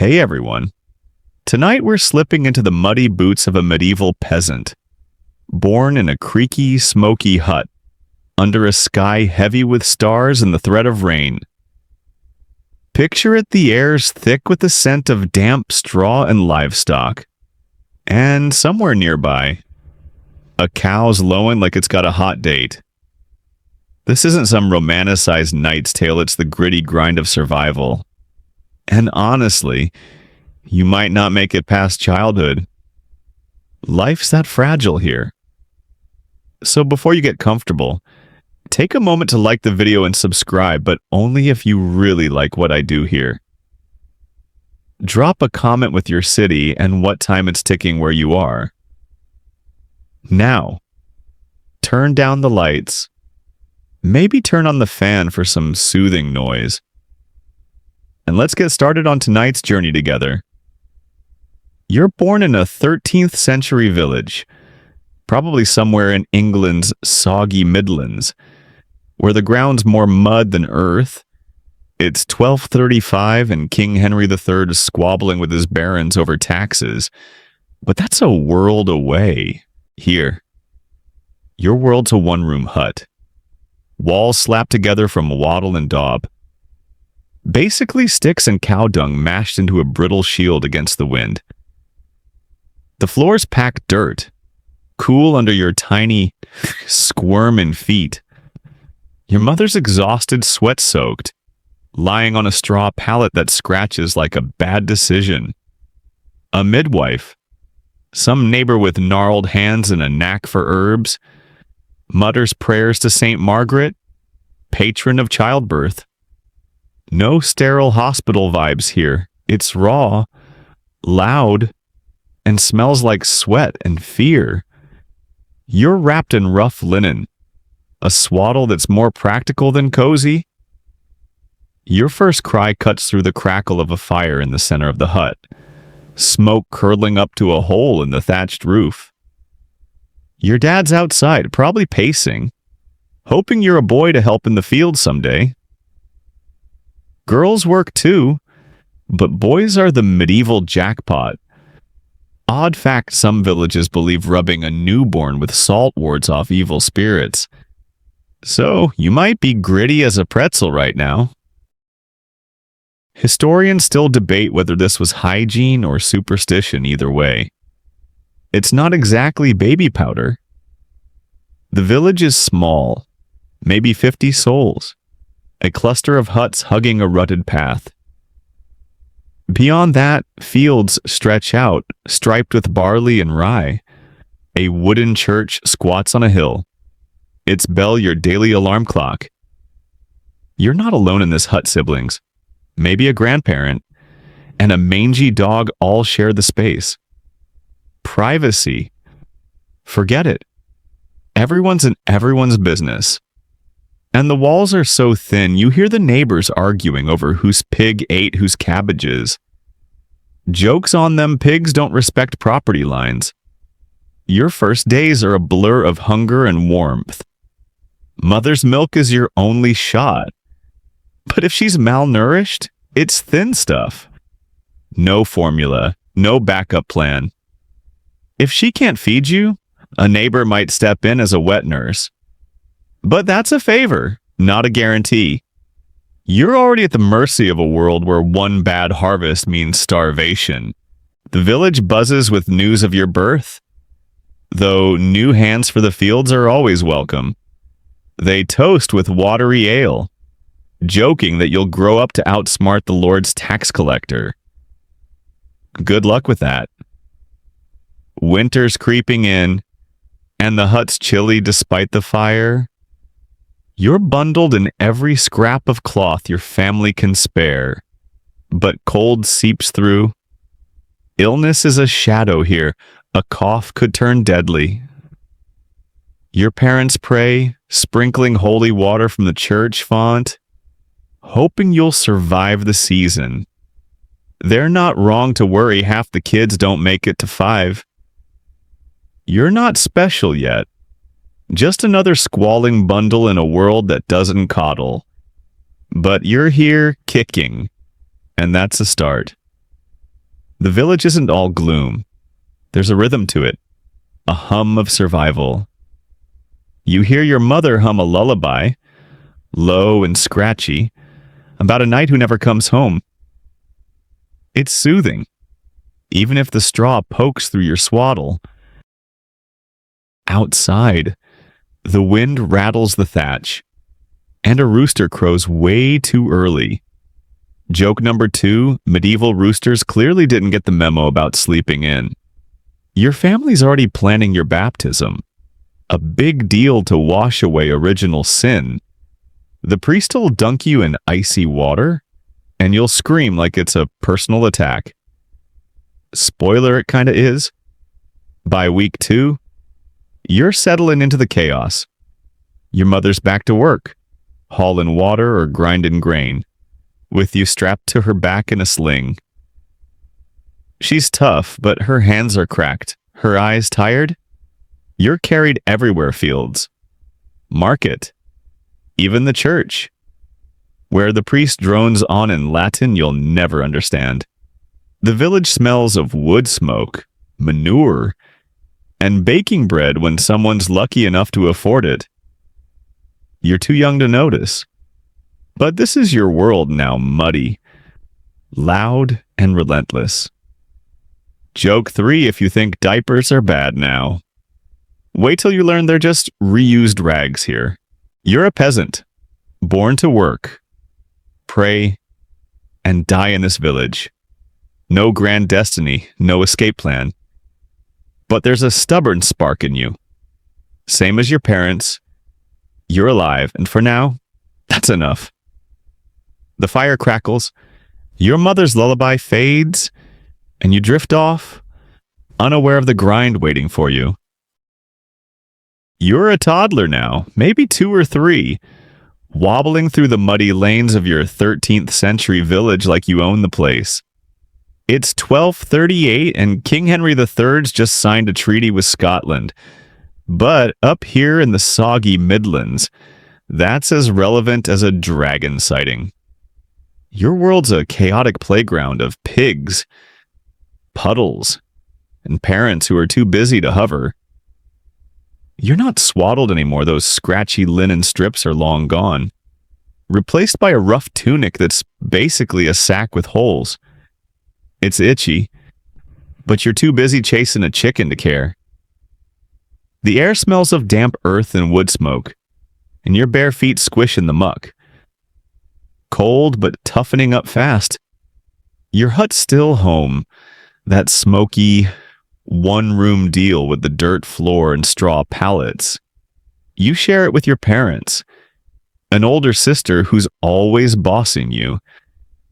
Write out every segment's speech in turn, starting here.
Hey everyone. Tonight we're slipping into the muddy boots of a medieval peasant, born in a creaky, smoky hut, under a sky heavy with stars and the threat of rain. Picture it, the air's thick with the scent of damp straw and livestock. And somewhere nearby, a cow's lowing like it's got a hot date. This isn't some romanticized knight's tale, it's the gritty grind of survival. And honestly, you might not make it past childhood. Life's that fragile here. So before you get comfortable, take a moment to like the video and subscribe, but only if you really like what I do here. Drop a comment with your city and what time it's ticking where you are. Now, turn down the lights. Maybe turn on the fan for some soothing noise. And let's get started on tonight's journey together. You're born in a 13th century village, probably somewhere in England's soggy Midlands, where the ground's more mud than earth. It's 1235 and King Henry III is squabbling with his barons over taxes, but that's a world away. Here, your world's a one-room hut. Walls slapped together from wattle and daub. Basically sticks and cow dung mashed into a brittle shield against the wind. The floors pack dirt, cool under your tiny, squirming feet. Your mother's exhausted, sweat-soaked, lying on a straw pallet that scratches like a bad decision. A midwife, some neighbor with gnarled hands and a knack for herbs, mutters prayers to St. Margaret, patron of childbirth. No sterile hospital vibes here. It's raw, loud, and smells like sweat and fear. You're wrapped in rough linen, a swaddle that's more practical than cozy. Your first cry cuts through the crackle of a fire in the center of the hut, smoke curling up to a hole in the thatched roof. Your dad's outside, probably pacing, hoping you're a boy to help in the field someday. Girls work too, but boys are the medieval jackpot. Odd fact, some villages believe rubbing a newborn with salt wards off evil spirits. So, you might be gritty as a pretzel right now. Historians still debate whether this was hygiene or superstition either way. It's not exactly baby powder. The village is small, maybe 50 souls, a cluster of huts hugging a rutted path. Beyond that, fields stretch out, striped with barley and rye. A wooden church squats on a hill, its bell your daily alarm clock. You're not alone in this hut, siblings. Maybe a grandparent, and a mangy dog all share the space. Privacy. Forget it. Everyone's in everyone's business. And the walls are so thin, you hear the neighbors arguing over whose pig ate whose cabbages. Joke's on them, pigs don't respect property lines. Your first days are a blur of hunger and warmth. Mother's milk is your only shot. But if she's malnourished, it's thin stuff. No formula, no backup plan. If she can't feed you, a neighbor might step in as a wet nurse. But that's a favor, not a guarantee. You're already at the mercy of a world where one bad harvest means starvation. The village buzzes with news of your birth, though new hands for the fields are always welcome. They toast with watery ale, joking that you'll grow up to outsmart the Lord's tax collector. Good luck with that. Winter's creeping in, and the hut's chilly despite the fire. You're bundled in every scrap of cloth your family can spare, but cold seeps through. Illness is a shadow here. A cough could turn deadly. Your parents pray, sprinkling holy water from the church font, hoping you'll survive the season. They're not wrong to worry half the kids don't make it to 5. You're not special yet. Just another squalling bundle in a world that doesn't coddle. But you're here kicking, and that's a start. The village isn't all gloom. There's a rhythm to it, a hum of survival. You hear your mother hum a lullaby, low and scratchy, about a knight who never comes home. It's soothing, even if the straw pokes through your swaddle. Outside, the wind rattles the thatch, and a rooster crows way too early. Joke number 2, medieval roosters clearly didn't get the memo about sleeping in. Your family's already planning your baptism. A big deal to wash away original sin. The priest will dunk you in icy water, and you'll scream like it's a personal attack. Spoiler, it kinda is. By week 2, you're settling into the chaos. Your mother's back to work, hauling water or grinding grain, with you strapped to her back in a sling. She's tough, but her hands are cracked, her eyes tired. You're carried everywhere, Fields. Market. Even the church. Where the priest drones on in Latin you'll never understand. The village smells of wood smoke, manure, and baking bread when someone's lucky enough to afford it. You're too young to notice. But this is your world now, muddy, loud, and relentless. Joke 3 if you think diapers are bad now. Wait till you learn they're just reused rags here. You're a peasant, born to work, pray, and die in this village. No grand destiny, no escape plan. But there's a stubborn spark in you. Same as your parents. You're alive, and for now, that's enough. The fire crackles, your mother's lullaby fades, and you drift off, unaware of the grind waiting for you. You're a toddler now, maybe 2 or 3, wobbling through the muddy lanes of your 13th century village like you own the place. It's 1238 and King Henry III's just signed a treaty with Scotland. But up here in the soggy Midlands, that's as relevant as a dragon sighting. Your world's a chaotic playground of pigs, puddles, and parents who are too busy to hover. You're not swaddled anymore. Those scratchy linen strips are long gone, replaced by a rough tunic that's basically a sack with holes. It's itchy, but you're too busy chasing a chicken to care. The air smells of damp earth and wood smoke, and your bare feet squish in the muck. Cold, but toughening up fast. Your hut's still home, that smoky, one-room deal with the dirt floor and straw pallets. You share it with your parents, an older sister who's always bossing you,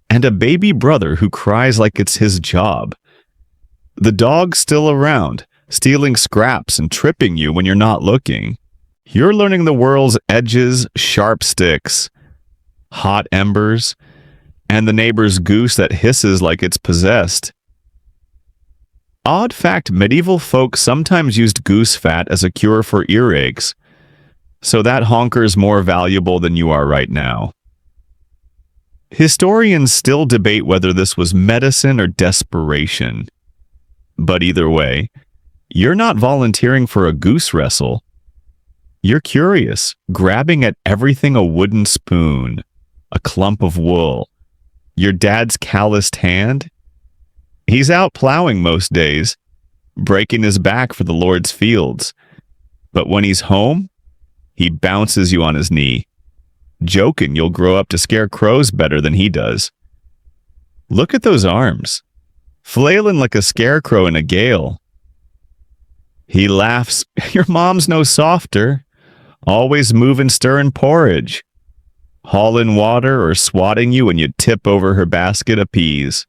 and a baby brother who cries like it's his job. The dog's still around, stealing scraps and tripping you when you're not looking. You're learning the world's edges, sharp sticks, hot embers, and the neighbor's goose that hisses like it's possessed. Odd fact, medieval folk sometimes used goose fat as a cure for earaches, so that honker's more valuable than you are right now. Historians still debate whether this was medicine or desperation. But either way, you're not volunteering for a goose wrestle. You're curious, grabbing at everything: a wooden spoon, a clump of wool, your dad's calloused hand. He's out plowing most days, breaking his back for the Lord's fields. But when he's home, he bounces you on his knee, joking you'll grow up to scare crows better than he does. Look at those arms, flailing like a scarecrow in a gale. He laughs, your mom's no softer, always moving stirring porridge, hauling water or swatting you when you tip over her basket of peas.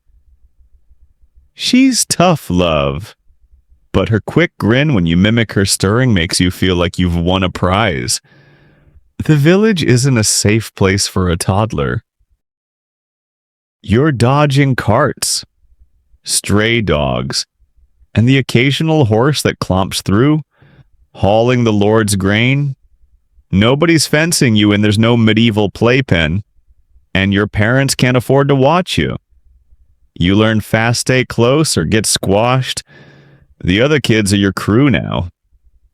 She's tough, love, but her quick grin when you mimic her stirring makes you feel like you've won a prize. The village isn't a safe place for a toddler. You're dodging carts, stray dogs, and the occasional horse that clomps through, hauling the Lord's grain. Nobody's fencing you and there's no medieval playpen, and your parents can't afford to watch you. You learn fast, stay close, or get squashed. The other kids are your crew now.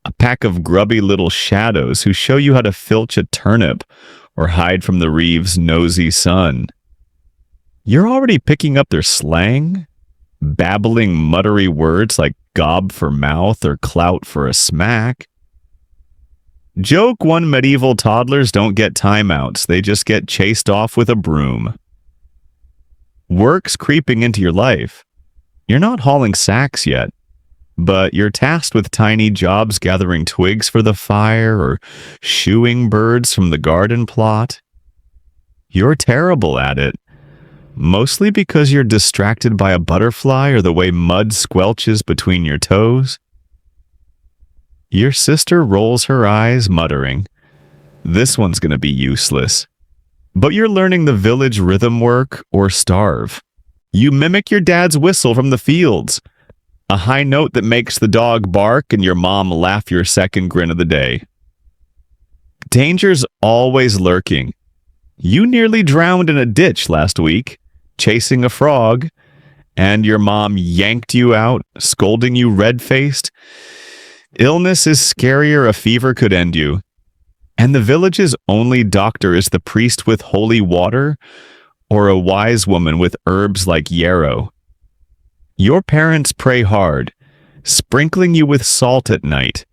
A pack of grubby little shadows who show you how to filch a turnip or hide from the Reeves' nosy son. You're already picking up their slang, babbling muttery words like gob for mouth or clout for a smack. Joke one medieval toddlers don't get timeouts, they just get chased off with a broom. Work's creeping into your life. You're not hauling sacks yet, but you're tasked with tiny jobs gathering twigs for the fire or shooing birds from the garden plot. You're terrible at it, mostly because you're distracted by a butterfly or the way mud squelches between your toes. Your sister rolls her eyes, muttering, "This one's going to be useless." But you're learning the village rhythm work or starve. You mimic your dad's whistle from the fields, a high note that makes the dog bark and your mom laugh your second grin of the day. Danger's always lurking. You nearly drowned in a ditch last week, chasing a frog, and your mom yanked you out, scolding you red-faced. Illness is scarier a fever could end you, and the village's only doctor is the priest with holy water or a wise woman with herbs like yarrow. Your parents pray hard, sprinkling you with salt at night,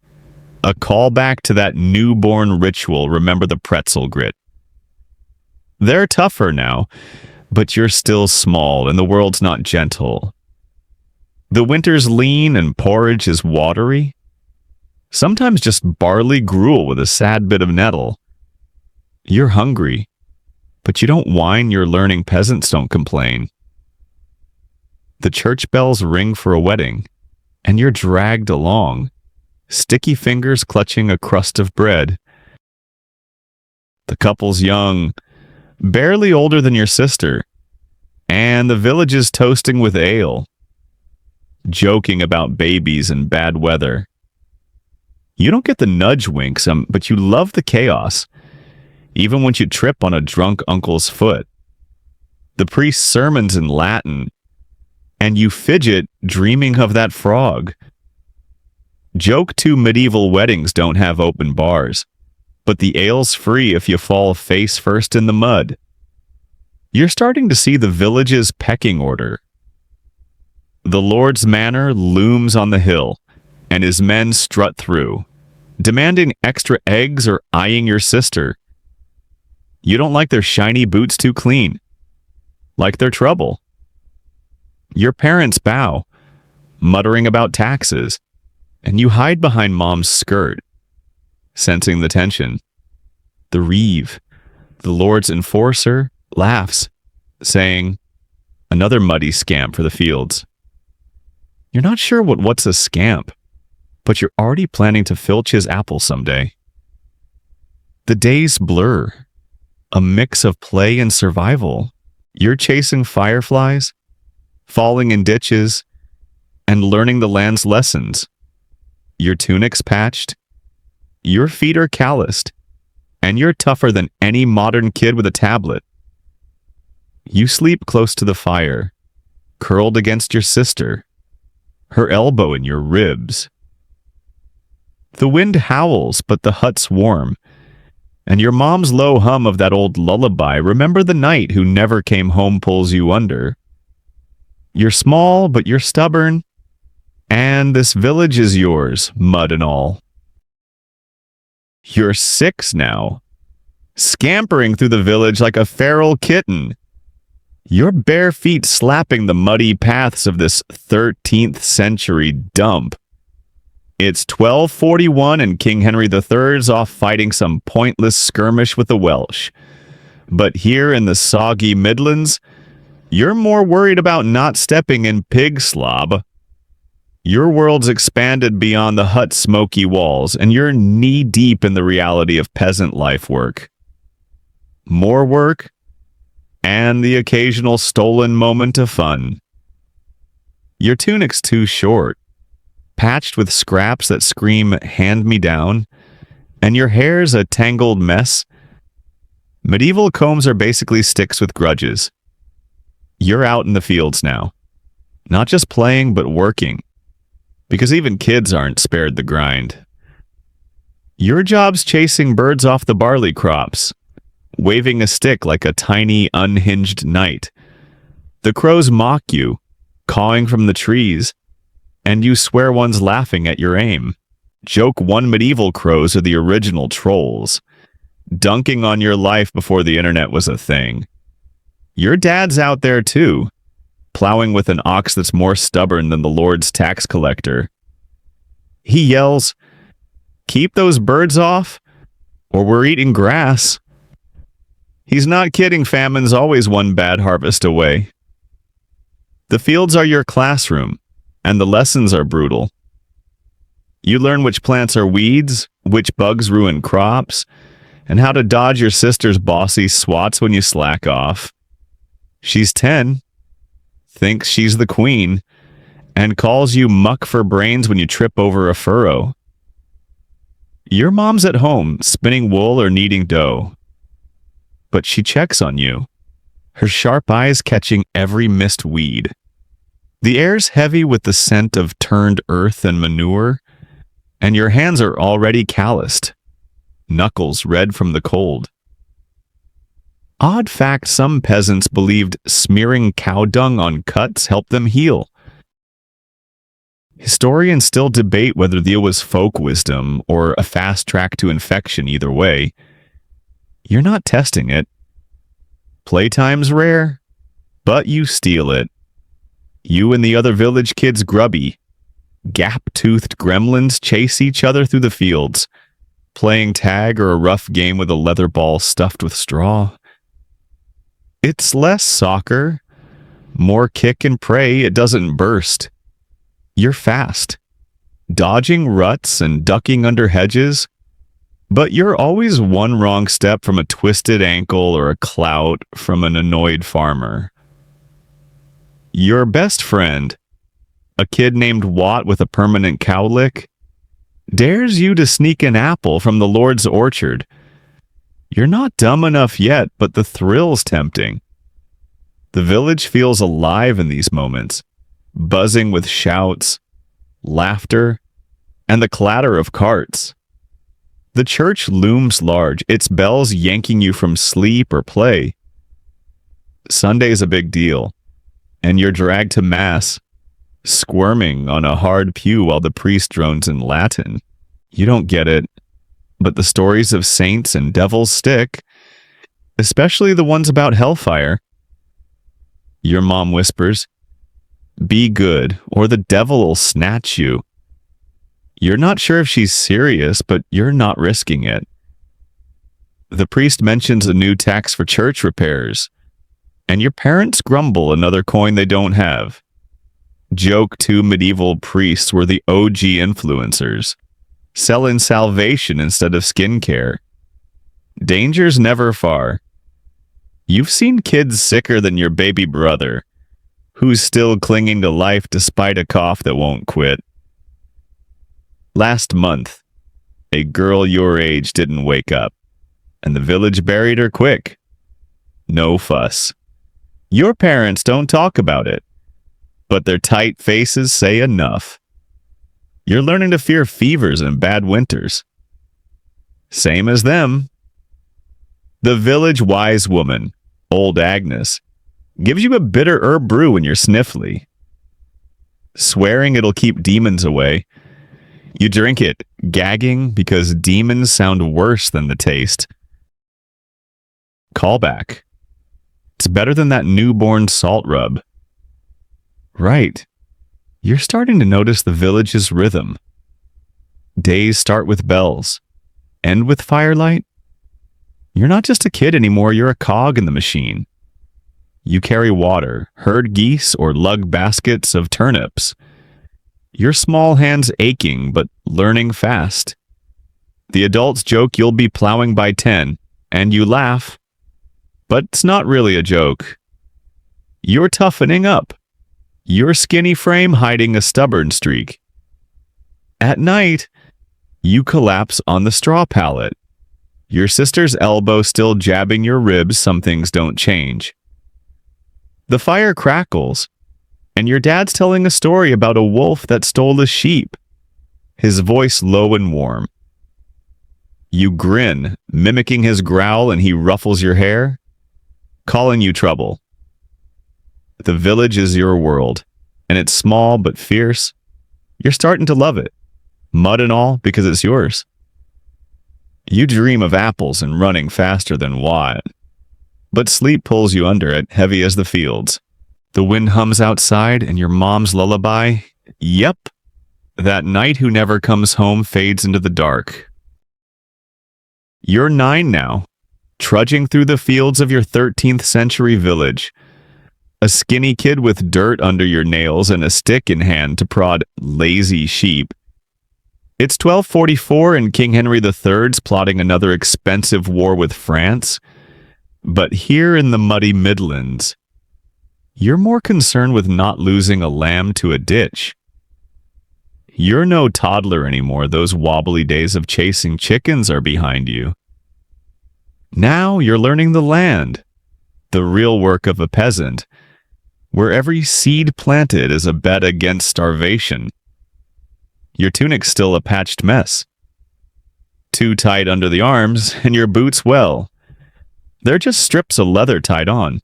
a callback to that newborn ritual, remember the pretzel grit. They're tougher now, but you're still small and the world's not gentle. The winter's lean and porridge is watery. Sometimes just barley gruel with a sad bit of nettle. You're hungry, but you don't whine. You're learning peasants don't complain. The church bells ring for a wedding, and you're dragged along, sticky fingers clutching a crust of bread. The couple's young, barely older than your sister, and the village is toasting with ale, joking about babies and bad weather. You don't get the nudge winks, but you love the chaos, even when you trip on a drunk uncle's foot. The priest's sermon's in Latin, and you fidget dreaming of that frog. Joke two medieval weddings don't have open bars, but the ale's free if you fall face first in the mud. You're starting to see the village's pecking order. The Lord's manor looms on the hill, and his men strut through, demanding extra eggs or eyeing your sister. You don't like their shiny boots too clean, like their trouble. Your parents bow, muttering about taxes, and you hide behind mom's skirt, sensing the tension. The Reeve, the Lord's enforcer, laughs, saying, "Another muddy scamp for the fields." You're not sure what's a scamp, but you're already planning to filch his apple someday. The days blur, a mix of play and survival. You're chasing fireflies, falling in ditches, and learning the land's lessons. Your tunic's patched, your feet are calloused, and you're tougher than any modern kid with a tablet. You sleep close to the fire, curled against your sister, her elbow in your ribs. The wind howls, but the hut's warm, and your mom's low hum of that old lullaby, "Remember the night who never came home," pulls you under. You're small, but you're stubborn, and this village is yours, mud and all. You're 6 now, scampering through the village like a feral kitten, your bare feet slapping the muddy paths of this 13th century dump. It's 1241 and King Henry III's off fighting some pointless skirmish with the Welsh. But here in the soggy Midlands, you're more worried about not stepping in pig slob. Your world's expanded beyond the hut's smoky walls, and you're knee-deep in the reality of peasant life work. More work, and the occasional stolen moment of fun. Your tunic's too short, patched with scraps that scream, "Hand me down," and your hair's a tangled mess. Medieval combs are basically sticks with grudges. You're out in the fields now. Not just playing, but working. Because even kids aren't spared the grind. Your job's chasing birds off the barley crops, waving a stick like a tiny, unhinged knight. The crows mock you, cawing from the trees, and you swear one's laughing at your aim. Joke one medieval crows are the original trolls, dunking on your life before the internet was a thing. Your dad's out there too, plowing with an ox that's more stubborn than the Lord's tax collector. He yells, "Keep those birds off, or we're eating grass." He's not kidding, famine's always one bad harvest away. The fields are your classroom, and the lessons are brutal. You learn which plants are weeds, which bugs ruin crops, and how to dodge your sister's bossy swats when you slack off. She's 10, thinks she's the queen, and calls you muck for brains when you trip over a furrow. Your mom's at home, spinning wool or kneading dough. But she checks on you, her sharp eyes catching every missed weed. The air's heavy with the scent of turned earth and manure, and your hands are already calloused, knuckles red from the cold. Odd fact, some peasants believed smearing cow dung on cuts helped them heal. Historians still debate whether the was folk wisdom or a fast track to infection either way. You're not testing it. Playtime's rare, but you steal it. You and the other village kids grubby, gap-toothed gremlins chase each other through the fields, playing tag or a rough game with a leather ball stuffed with straw. It's less soccer, more kick and pray it doesn't burst. You're fast, dodging ruts and ducking under hedges, but you're always one wrong step from a twisted ankle or a clout from an annoyed farmer. Your best friend, a kid named Watt with a permanent cowlick, dares you to sneak an apple from the Lord's orchard. You're not dumb enough yet, but the thrill's tempting. The village feels alive in these moments, buzzing with shouts, laughter, and the clatter of carts. The church looms large, its bells yanking you from sleep or play. Sunday's a big deal, and you're dragged to Mass, squirming on a hard pew while the priest drones in Latin. You don't get it, but the stories of saints and devils stick, especially the ones about hellfire. Your mom whispers, "Be good, or the devil will snatch you." You're not sure if she's serious, but you're not risking it. The priest mentions a new tax for church repairs, and your parents grumble another coin they don't have. Joke two medieval priests were the OG influencers, selling salvation instead of skincare. Danger's never far. You've seen kids sicker than your baby brother, who's still clinging to life despite a cough that won't quit. Last month, a girl your age didn't wake up, and the village buried her quick. No fuss. Your parents don't talk about it, but their tight faces say enough. You're learning to fear fevers and bad winters. Same as them. The village wise woman, old Agnes, gives you a bitter herb brew when you're sniffly, swearing it'll keep demons away. You drink it, gagging because demons sound worse than the taste. Callback. It's better than that newborn salt rub. Right. You're starting to notice the village's rhythm. Days start with bells, end with firelight. You're not just a kid anymore, you're a cog in the machine. You carry water, herd geese, or lug baskets of turnips. Your small hands aching, but learning fast. The adults joke you'll be plowing by 10, and you laugh. But it's not really a joke. You're toughening up, your skinny frame hiding a stubborn streak. At night, you collapse on the straw pallet, your sister's elbow still jabbing your ribs. Some things don't change. The fire crackles, and your dad's telling a story about a wolf that stole a sheep, his voice low and warm. You grin, mimicking his growl, and he ruffles your hair, calling you trouble. The village is your world, and it's small but fierce. You're starting to love it, mud and all, because it's yours. You dream of apples and running faster than Watt, but sleep pulls you under it, heavy as the fields. The wind hums outside, and your mom's lullaby, yep, that knight who never comes home fades into the dark. You're 9 now, trudging through the fields of your 13th century village, a skinny kid with dirt under your nails and a stick in hand to prod lazy sheep. It's 1244 and King Henry III's plotting another expensive war with France, but here in the muddy Midlands, you're more concerned with not losing a lamb to a ditch. You're no toddler anymore. Those wobbly days of chasing chickens are behind you. Now you're learning the land, the real work of a peasant, where every seed planted is a bet against starvation. Your tunic's still a patched mess. Too tight under the arms, and your boots, well, they're just strips of leather tied on.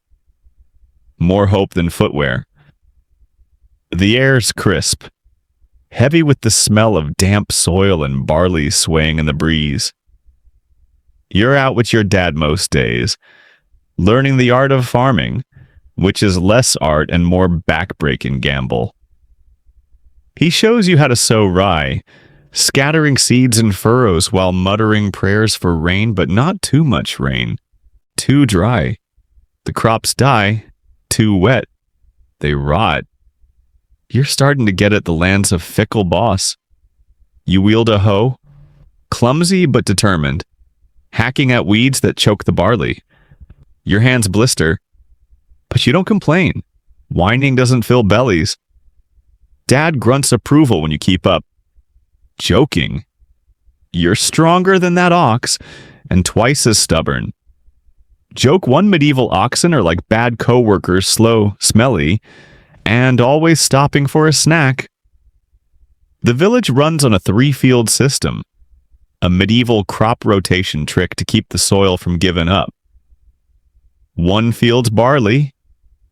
More hope than footwear. The air's crisp, heavy with the smell of damp soil and barley swaying in the breeze. You're out with your dad most days, learning the art of farming, which is less art and more backbreaking gamble. He shows you how to sow rye, scattering seeds in furrows while muttering prayers for rain, but not too much rain. Too dry. The crops die. Too wet. They rot. You're starting to get at the land's a fickle boss. You wield a hoe, clumsy but determined, hacking at weeds that choke the barley. Your hands blister, but you don't complain. Whining doesn't fill bellies. Dad grunts approval when you keep up. Joking. You're stronger than that ox, and twice as stubborn. Joke one medieval oxen are like bad co-workers, slow, smelly, and always stopping for a snack. The village runs on a 3-field system, a medieval crop rotation trick to keep the soil from giving up. One field's barley,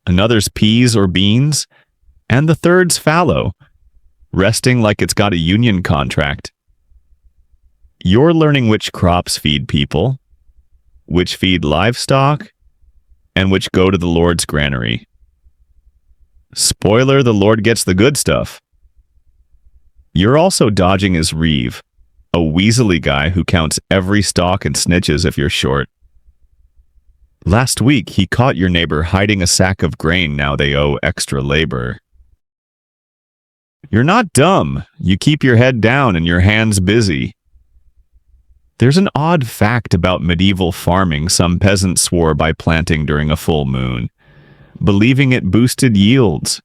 another's peas or beans, and the third's fallow, resting like it's got a union contract. You're learning which crops feed people, which feed livestock, and which go to the Lord's granary. Spoiler, the Lord gets the good stuff. You're also dodging his reeve, a weaselly guy who counts every stalk and snitches if you're short. Last week, he caught your neighbor hiding a sack of grain. Now they owe extra labor. You're not dumb. You keep your head down and your hands busy. There's an odd fact about medieval farming some peasants swore by planting during a full moon, believing it boosted yields.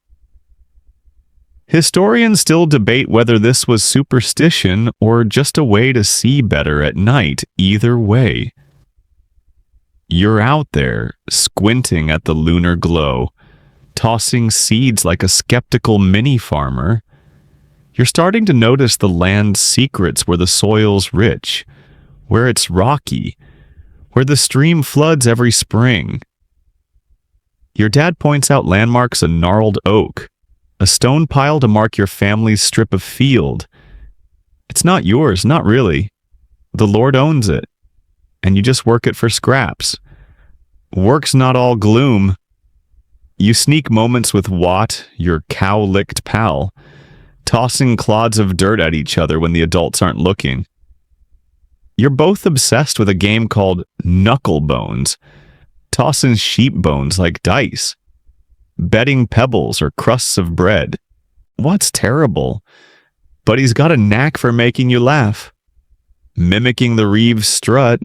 Historians still debate whether this was superstition or just a way to see better at night. Either way, you're out there, squinting at the lunar glow, tossing seeds like a skeptical mini-farmer. You're starting to notice the land's secrets, where the soil's rich, where it's rocky, where the stream floods every spring. Your dad points out landmarks: a gnarled oak, a stone pile to mark your family's strip of field. It's not yours, not really. The Lord owns it, and you just work it for scraps. Work's not all gloom. You sneak moments with Watt, your cow-licked pal, tossing clods of dirt at each other when the adults aren't looking. You're both obsessed with a game called Knuckle Bones, tossing sheep bones like dice, betting pebbles or crusts of bread. What's terrible? But he's got a knack for making you laugh, mimicking the reeve's strut.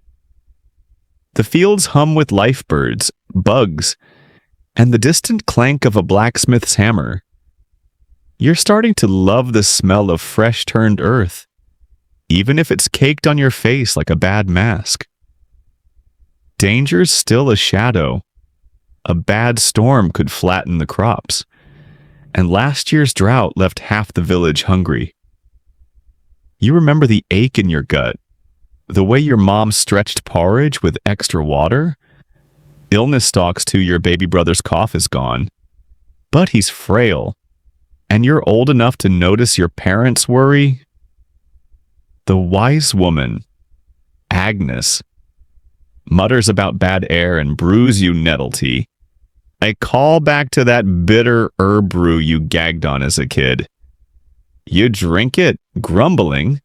The fields hum with lifebirds, bugs, and the distant clank of a blacksmith's hammer. You're starting to love the smell of fresh-turned earth, even if it's caked on your face like a bad mask. Danger's still a shadow, A bad storm could flatten the crops, and last year's drought left half the village hungry. You remember the ache in your gut, the way your mom stretched porridge with extra water? Illness stalks too. Your baby brother's cough is gone, but he's frail, and you're old enough to notice your parents worry. The wise woman, Agnes, mutters about bad air and brews you nettle tea. A call back to that bitter herb brew you gagged on as a kid. You drink it, grumbling,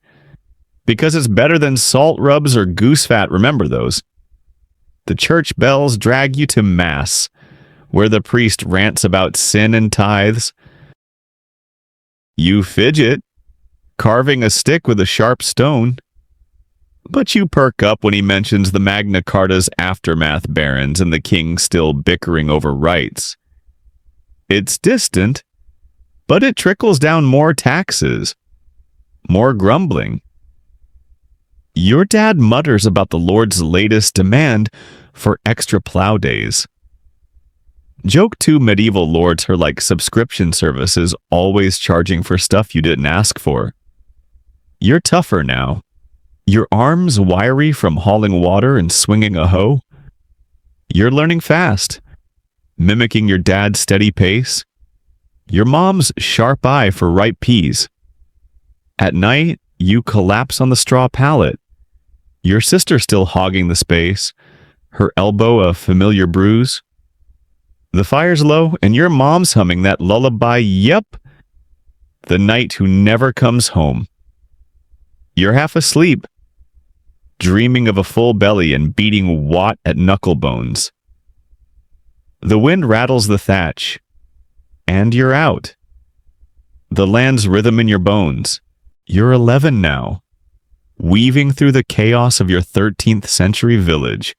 because it's better than salt rubs or goose fat. Remember those. The church bells drag you to Mass, where the priest rants about sin and tithes. You fidget, carving a stick with a sharp stone. But you perk up when he mentions the Magna Carta's aftermath barons and the king still bickering over rights. It's distant, but it trickles down more taxes, more grumbling. Your dad mutters about the Lord's latest demand for extra plow days. Joke two medieval lords are like subscription services, always charging for stuff you didn't ask for. You're tougher now. Your arms wiry from hauling water and swinging a hoe? You're learning fast, mimicking your dad's steady pace. Your mom's sharp eye for ripe peas. At night, you collapse on the straw pallet. Your sister still hogging the space, her elbow a familiar bruise. The fire's low, and your mom's humming that lullaby, yep, the knight who never comes home. You're half asleep, dreaming of a full belly and beating Watt at knuckle bones. The wind rattles the thatch, and you're out. The land's rhythm in your bones. You're 11 now, weaving through the chaos of your 13th century village.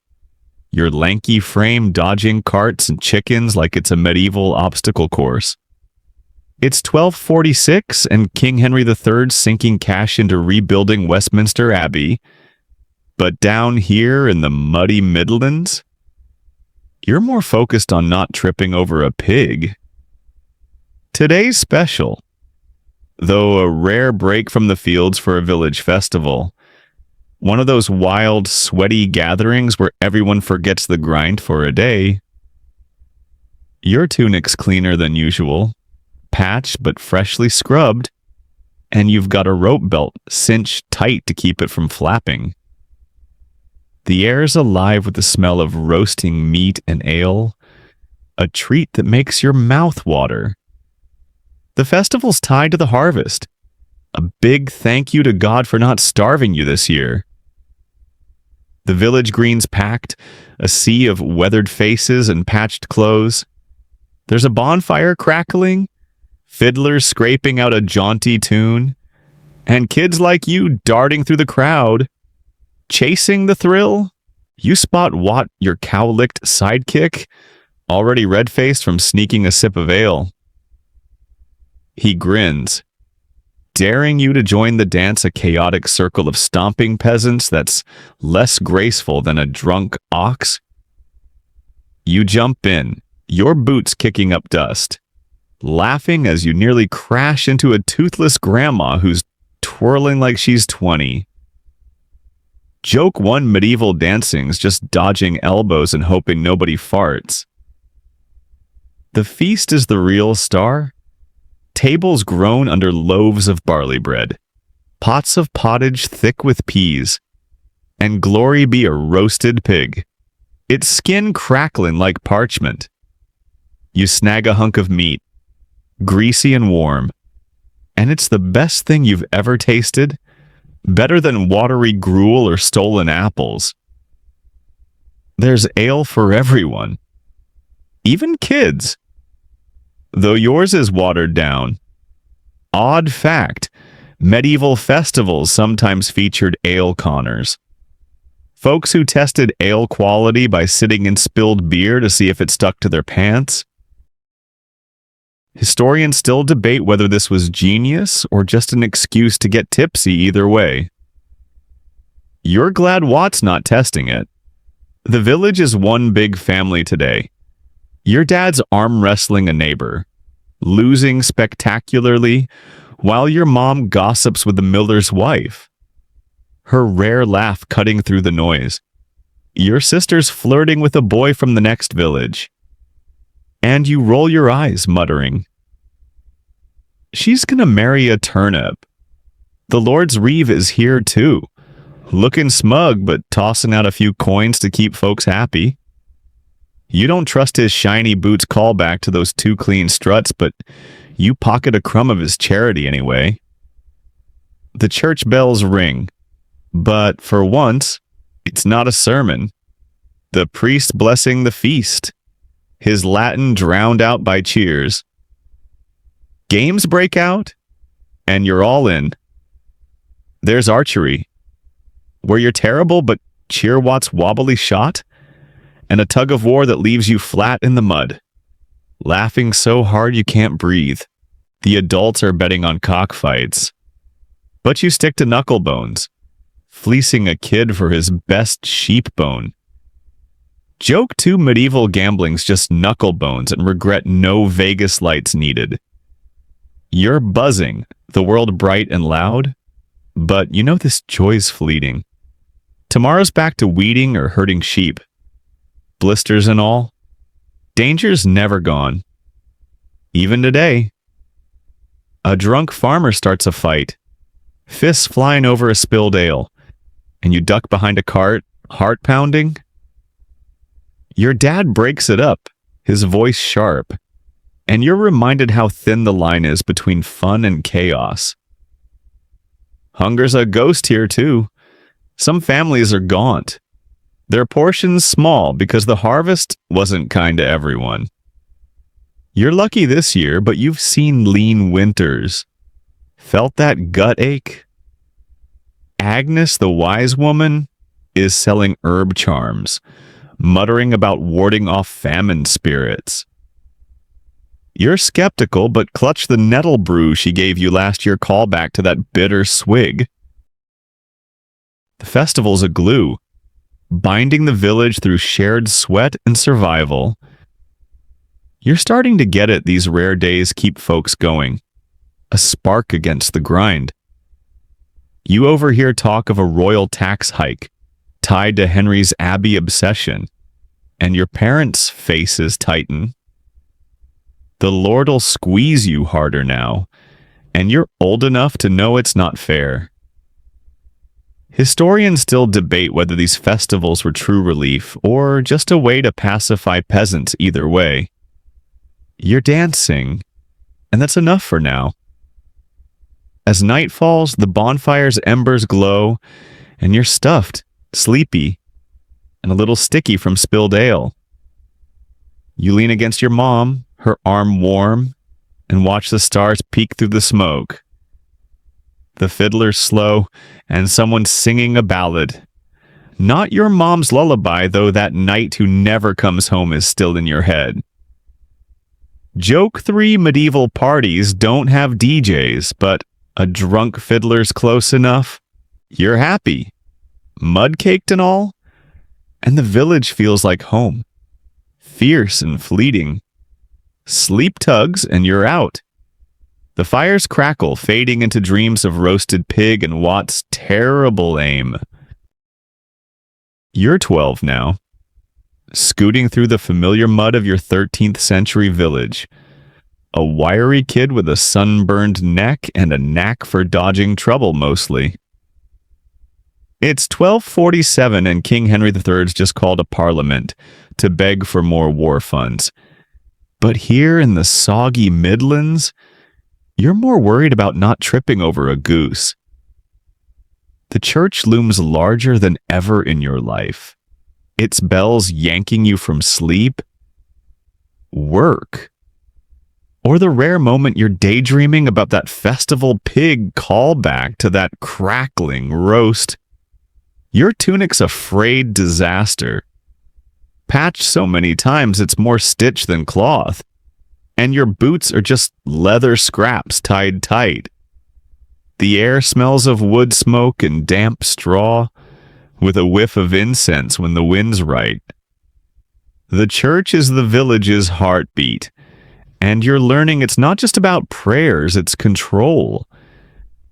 Your lanky frame dodging carts and chickens like it's a medieval obstacle course. It's 1246 and King Henry III sinking cash into rebuilding Westminster Abbey. But down here in the muddy Midlands, you're more focused on not tripping over a pig. Today's special, though a rare break from the fields for a village festival. One of those wild, sweaty gatherings where everyone forgets the grind for a day. Your tunic's cleaner than usual, patched but freshly scrubbed, and you've got a rope belt cinched tight to keep it from flapping. The air's alive with the smell of roasting meat and ale, a treat that makes your mouth water. The festival's tied to the harvest, a big thank you to God for not starving you this year. The village green's packed, a sea of weathered faces and patched clothes. There's a bonfire crackling, fiddlers scraping out a jaunty tune, and kids like you darting through the crowd. Chasing the thrill, you spot Watt, your cow-licked sidekick, already red-faced from sneaking a sip of ale. He grins, daring you to join the dance, a chaotic circle of stomping peasants that's less graceful than a drunk ox. You jump in, your boots kicking up dust, laughing as you nearly crash into a toothless grandma who's twirling like she's 20. Joke one medieval dancing's just dodging elbows and hoping nobody farts. The feast is the real star. Tables groan under loaves of barley bread, pots of pottage thick with peas, and glory be a roasted pig, its skin crackling like parchment. You snag a hunk of meat, greasy and warm, and it's the best thing you've ever tasted. Better than watery gruel or stolen apples. There's ale for everyone, even kids. Though yours is watered down. Odd fact, medieval festivals sometimes featured ale conners. Folks who tested ale quality by sitting in spilled beer to see if it stuck to their pants. Historians still debate whether this was genius or just an excuse to get tipsy either way. You're glad Watt's not testing it. The village is one big family today. Your dad's arm wrestling a neighbor, losing spectacularly, while your mom gossips with the miller's wife, her rare laugh cutting through the noise. Your sister's flirting with a boy from the next village, and you roll your eyes, muttering, "She's gonna marry a turnip." The Lord's Reeve is here too, looking smug but tossing out a few coins to keep folks happy. You don't trust his shiny boots callback to those two clean struts, but you pocket a crumb of his charity anyway. The church bells ring, but for once, it's not a sermon. The priest blessing the feast, his Latin drowned out by cheers. Games break out, and you're all in. There's archery, where you're terrible but cheer Watt's wobbly shot, and a tug of war that leaves you flat in the mud, laughing so hard you can't breathe. The adults are betting on cockfights, but you stick to knucklebones, fleecing a kid for his best sheep bone. Joke 2 medieval gambling's just knucklebones and regret no Vegas lights needed. You're buzzing, the world bright and loud, but you know this joy's fleeting. Tomorrow's back to weeding or herding sheep. Blisters and all, danger's never gone. Even today, a drunk farmer starts a fight, fists flying over a spilled ale, and you duck behind a cart, heart pounding. Your dad breaks it up, his voice sharp, and you're reminded how thin the line is between fun and chaos. Hunger's a ghost here too. Some families are gaunt, their portions small because the harvest wasn't kind to everyone. You're lucky this year, but you've seen lean winters. Felt that gut ache? Agnes, the wise woman, is selling herb charms, muttering about warding off famine spirits. You're skeptical, but clutch the nettle brew she gave you last year callback to that bitter swig. The festival's a glue, binding the village through shared sweat and survival. You're starting to get it. These rare days keep folks going, a spark against the grind. You overhear talk of a royal tax hike tied to Henry's Abbey obsession, and your parents' faces tighten. The Lord'll squeeze you harder now, and you're old enough to know it's not fair. Historians still debate whether these festivals were true relief or just a way to pacify peasants either way. You're dancing, and that's enough for now. As night falls, the bonfire's embers glow, and you're stuffed, sleepy, and a little sticky from spilled ale. You lean against your mom, her arm warm, and watch the stars peek through the smoke. The fiddler's slow, and someone's singing a ballad. Not your mom's lullaby, though that knight who never comes home is still in your head. Joke 3 medieval parties don't have DJs, but a drunk fiddler's close enough. You're happy, mud-caked and all, and the village feels like home, fierce and fleeting. Sleep tugs and you're out. The fires crackle, fading into dreams of roasted pig and Watt's terrible aim. You're 12 now, scooting through the familiar mud of your 13th century village. A wiry kid with a sunburned neck and a knack for dodging trouble mostly. It's 1247 and King Henry III's just called a parliament to beg for more war funds. But here in the soggy Midlands, you're more worried about not tripping over a goose. The church looms larger than ever in your life, its bells yanking you from sleep, work, or the rare moment you're daydreaming about that festival pig callback to that crackling roast. Your tunic's a frayed disaster, patched so many times it's more stitch than cloth. And your boots are just leather scraps tied tight. The air smells of wood smoke and damp straw, with a whiff of incense when the wind's right. The church is the village's heartbeat, and you're learning it's not just about prayers, it's control.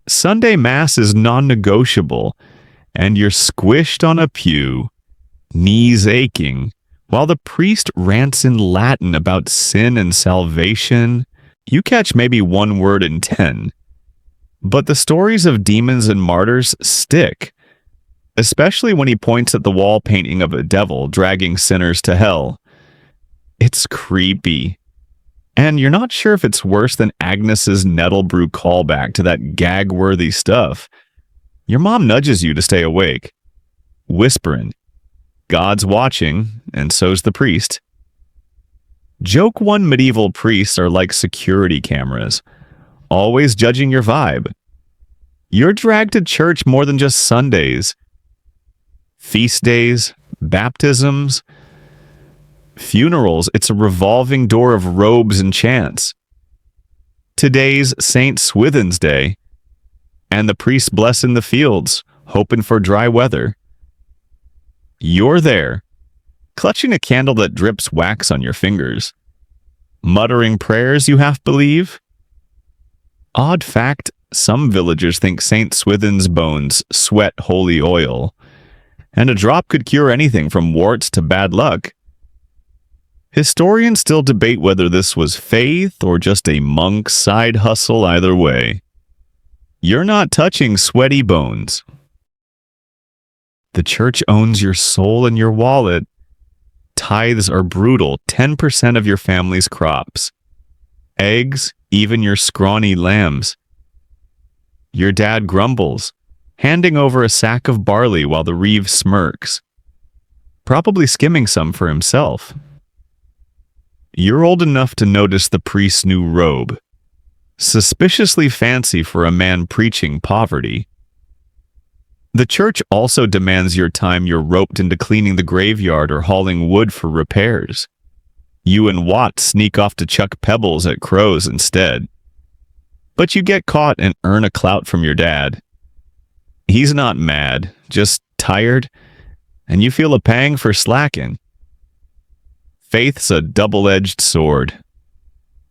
Sunday Mass is non-negotiable, and you're squished on a pew, knees aching, while the priest rants in Latin about sin and salvation. You catch maybe one word in 10. But the stories of demons and martyrs stick, especially when he points at the wall painting of a devil dragging sinners to hell. It's creepy. And you're not sure if it's worse than Agnes's nettle brew callback to that gag-worthy stuff. Your mom nudges you to stay awake, whispering, "God's watching, and so's the priest." Joke one medieval priests are like security cameras, always judging your vibe. You're dragged to church more than just Sundays. Feast days, baptisms, funerals, it's a revolving door of robes and chants. Today's St. Swithin's Day, and the priest blessing the fields, hoping for dry weather. You're there, clutching a candle that drips wax on your fingers, muttering prayers you half believe. Odd fact, some villagers think St. Swithin's bones sweat holy oil, and a drop could cure anything from warts to bad luck. Historians still debate whether this was faith or just a monk's side hustle. Either way, you're not touching sweaty bones. The church owns your soul and your wallet. Tithes are brutal, 10% of your family's crops. Eggs, even your scrawny lambs. Your dad grumbles, handing over a sack of barley while the reeve smirks, probably skimming some for himself. You're old enough to notice the priest's new robe, suspiciously fancy for a man preaching poverty. The church also demands your time. You're roped into cleaning the graveyard or hauling wood for repairs. You and Watt sneak off to chuck pebbles at crows instead. But you get caught and earn a clout from your dad. He's not mad, just tired, and you feel a pang for slacking. Faith's a double-edged sword.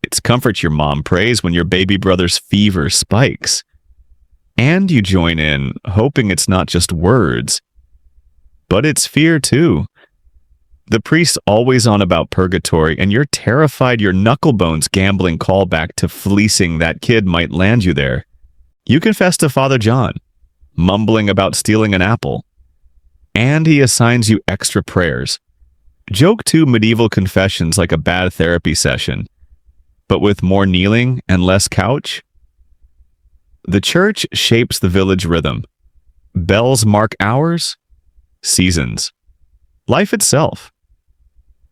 It's comfort your mom prays when your baby brother's fever spikes. And you join in, hoping it's not just words, but it's fear too. The priest's always on about purgatory, and you're terrified your knucklebones gambling callback to fleecing that kid might land you there. You confess to Father John, mumbling about stealing an apple, and he assigns you extra prayers. Joke 2 medieval confessions like a bad therapy session, but with more kneeling and less couch. The church shapes the village rhythm. Bells mark hours, seasons, life itself.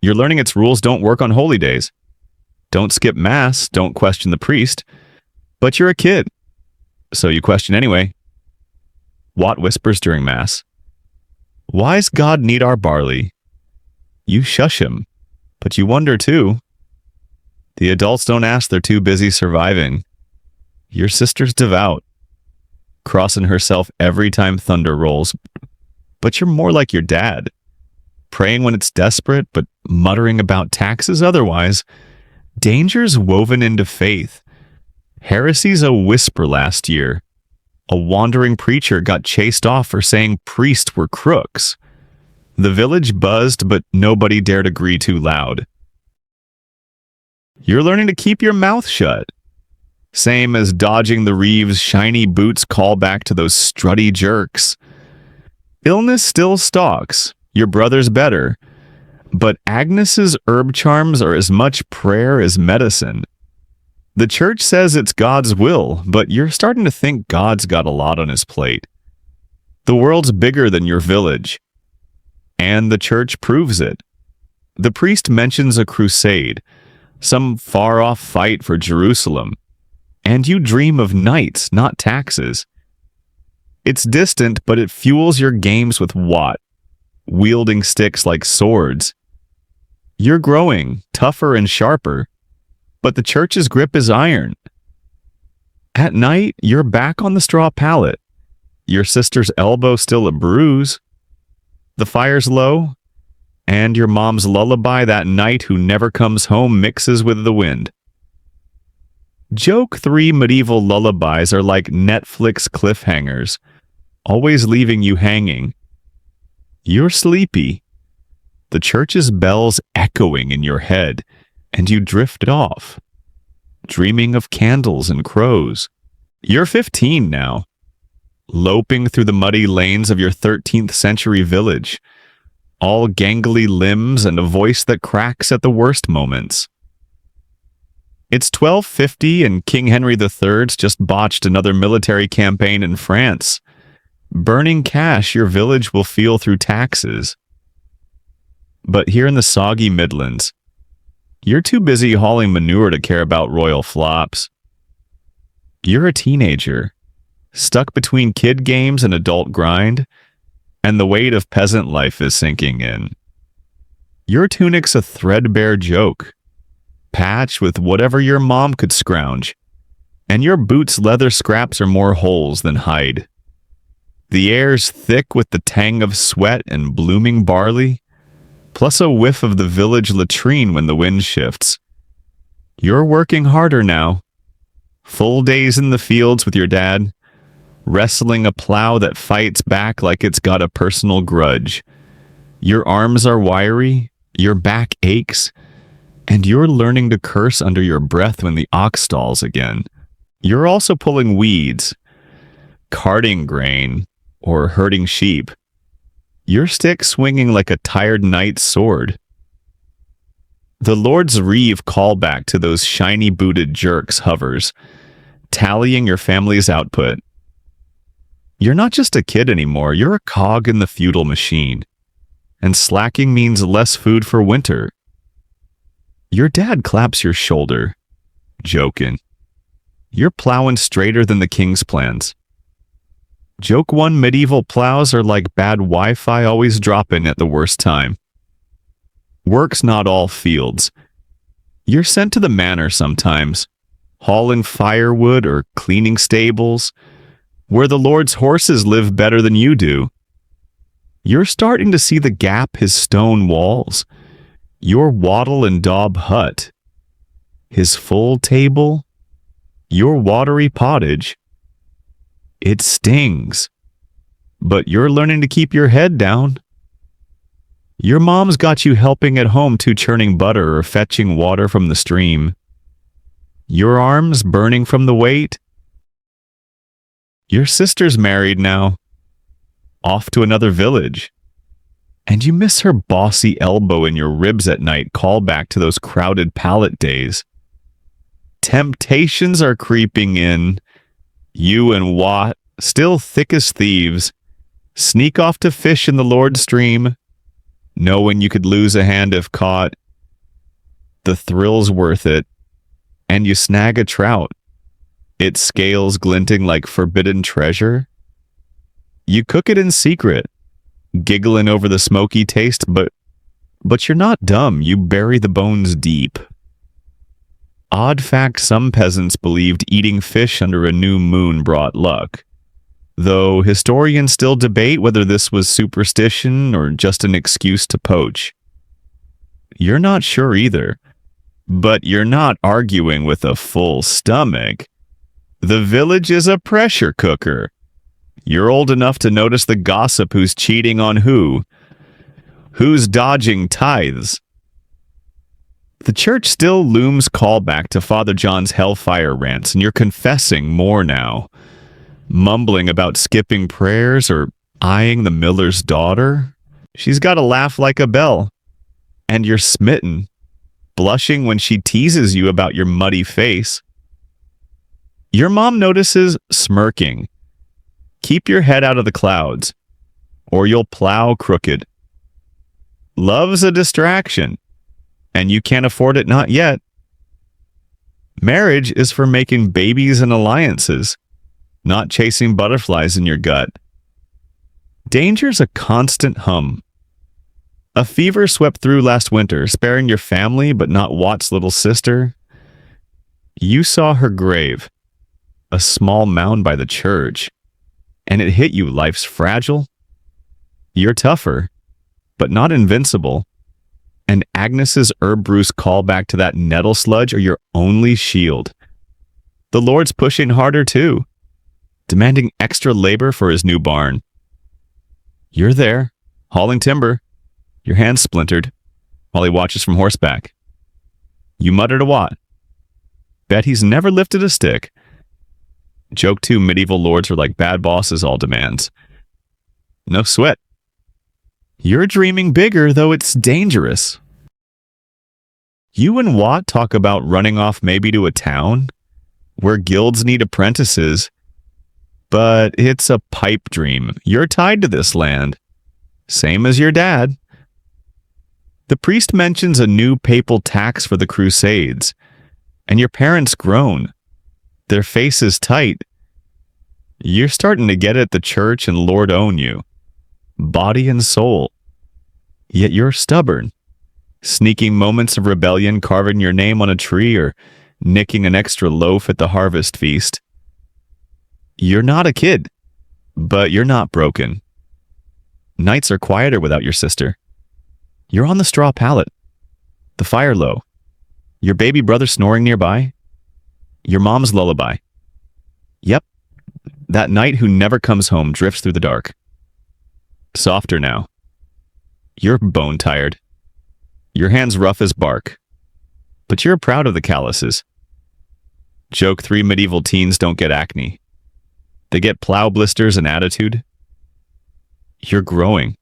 You're learning its rules don't work on holy days. Don't skip Mass, don't question the priest. But you're a kid, so you question anyway. Watt whispers during Mass, "Why's God need our barley?" You shush him, but you wonder too. The adults don't ask, they're too busy surviving. Your sister's devout, crossing herself every time thunder rolls, but you're more like your dad, praying when it's desperate, but muttering about taxes otherwise. Danger's woven into faith. Heresy's a whisper last year. A wandering preacher got chased off for saying priests were crooks. The village buzzed, but nobody dared agree too loud. You're learning to keep your mouth shut. Same as dodging the reeve's shiny boots call back to those strutty jerks. Illness still stalks. Your brother's better. But Agnes's herb charms are as much prayer as medicine. The church says it's God's will, but you're starting to think God's got a lot on his plate. The world's bigger than your village. And the church proves it. The priest mentions a crusade, some far-off fight for Jerusalem, and you dream of knights, not taxes. It's distant, but it fuels your games with Watt, wielding sticks like swords. You're growing, tougher and sharper, but the church's grip is iron. At night, you're back on the straw pallet, your sister's elbow still a bruise. The fire's low, And your mom's lullaby, that knight who never comes home, mixes with the wind. Joke 3 medieval lullabies are like Netflix cliffhangers, always leaving you hanging. You're sleepy. The church's bells echoing in your head, and you drift off, dreaming of candles and crows. You're 15 now, loping through the muddy lanes of your 13th century village, all gangly limbs and a voice that cracks at the worst moments. It's 1250 and King Henry III's just botched another military campaign in France, burning cash your village will feel through taxes. But here in the soggy Midlands, you're too busy hauling manure to care about royal flops. You're a teenager, stuck between kid games and adult grind, and the weight of peasant life is sinking in. Your tunic's a threadbare joke, patched with whatever your mom could scrounge, and your boots' leather scraps are more holes than hide. The air's thick with the tang of sweat and blooming barley, plus a whiff of the village latrine when the wind shifts. You're working harder now. Full days in the fields with your dad, wrestling a plow that fights back like it's got a personal grudge. Your arms are wiry, your back aches, and you're learning to curse under your breath when the ox stalls again. You're also pulling weeds, carting grain, or herding sheep. Your stick swinging like a tired knight's sword. The Lord's Reeve callback to those shiny-booted jerks hovers, tallying your family's output. You're not just a kid anymore, you're a cog in the feudal machine. And slacking means less food for winter. Your dad claps your shoulder, joking. You're plowing straighter than the king's plans. Joke 1 medieval plows are like bad Wi-Fi always dropping at the worst time. Work's not all fields. You're sent to the manor sometimes, hauling firewood or cleaning stables, where the Lord's horses live better than you do. You're starting to see the gap his stone walls, your wattle and daub hut, his full table, your watery pottage. It stings, but you're learning to keep your head down. Your mom's got you helping at home too, churning butter or fetching water from the stream. Your arms burning from the weight. Your sister's married now, off to another village, and you miss her bossy elbow in your ribs at night, call back to those crowded pallet days. Temptations are creeping in. You and Watt, still thick as thieves, sneak off to fish in the Lord's stream, knowing you could lose a hand if caught. The thrill's worth it, and you snag a trout, its scales glinting like forbidden treasure. You cook it in secret, giggling over the smoky taste, but you're not dumb. You bury the bones deep. Odd fact, some peasants believed eating fish under a new moon brought luck, though historians still debate whether this was superstition or just an excuse to poach. You're not sure either, but you're not arguing with a full stomach. The village is a pressure cooker. You're old enough to notice the gossip, who's cheating on who's dodging tithes. The church still looms callback to Father John's hellfire rants, and you're confessing more now, mumbling about skipping prayers or eyeing the miller's daughter. She's got a laugh like a bell, and you're smitten, blushing when she teases you about your muddy face. Your mom notices, smirking. Keep your head out of the clouds, or you'll plow crooked. Love's a distraction, and you can't afford it, not yet. Marriage is for making babies and alliances, not chasing butterflies in your gut. Danger's a constant hum. A fever swept through last winter, sparing your family but not Watt's little sister. You saw her grave, a small mound by the church, and it hit you. Life's fragile. You're tougher, but not invincible. And Agnes's herb brews call back to that nettle sludge are your only shield. The Lord's pushing harder too, demanding extra labor for his new barn. You're there, hauling timber, your hands splintered, while he watches from horseback. You muttered a what? Bet he's never lifted a stick. Joke 2 medieval lords are like bad bosses, all demands. No sweat. You're dreaming bigger, though it's dangerous. You and Watt talk about running off maybe to a town where guilds need apprentices, but it's a pipe dream. You're tied to this land, same as your dad. The priest mentions a new papal tax for the Crusades, and your parents groan, their faces tight. You're starting to get it, the church and Lord own you, body and soul. Yet you're stubborn, sneaking moments of rebellion, carving your name on a tree or nicking an extra loaf at the harvest feast. You're not a kid, but you're not broken. Nights are quieter without your sister. You're on the straw pallet, the fire low, your baby brother snoring nearby, your mom's lullaby. Yep, that knight who never comes home drifts through the dark. Softer now. You're bone-tired. Your hands rough as bark. But you're proud of the calluses. Joke 3 medieval teens don't get acne. They get plow blisters and attitude. You're growing,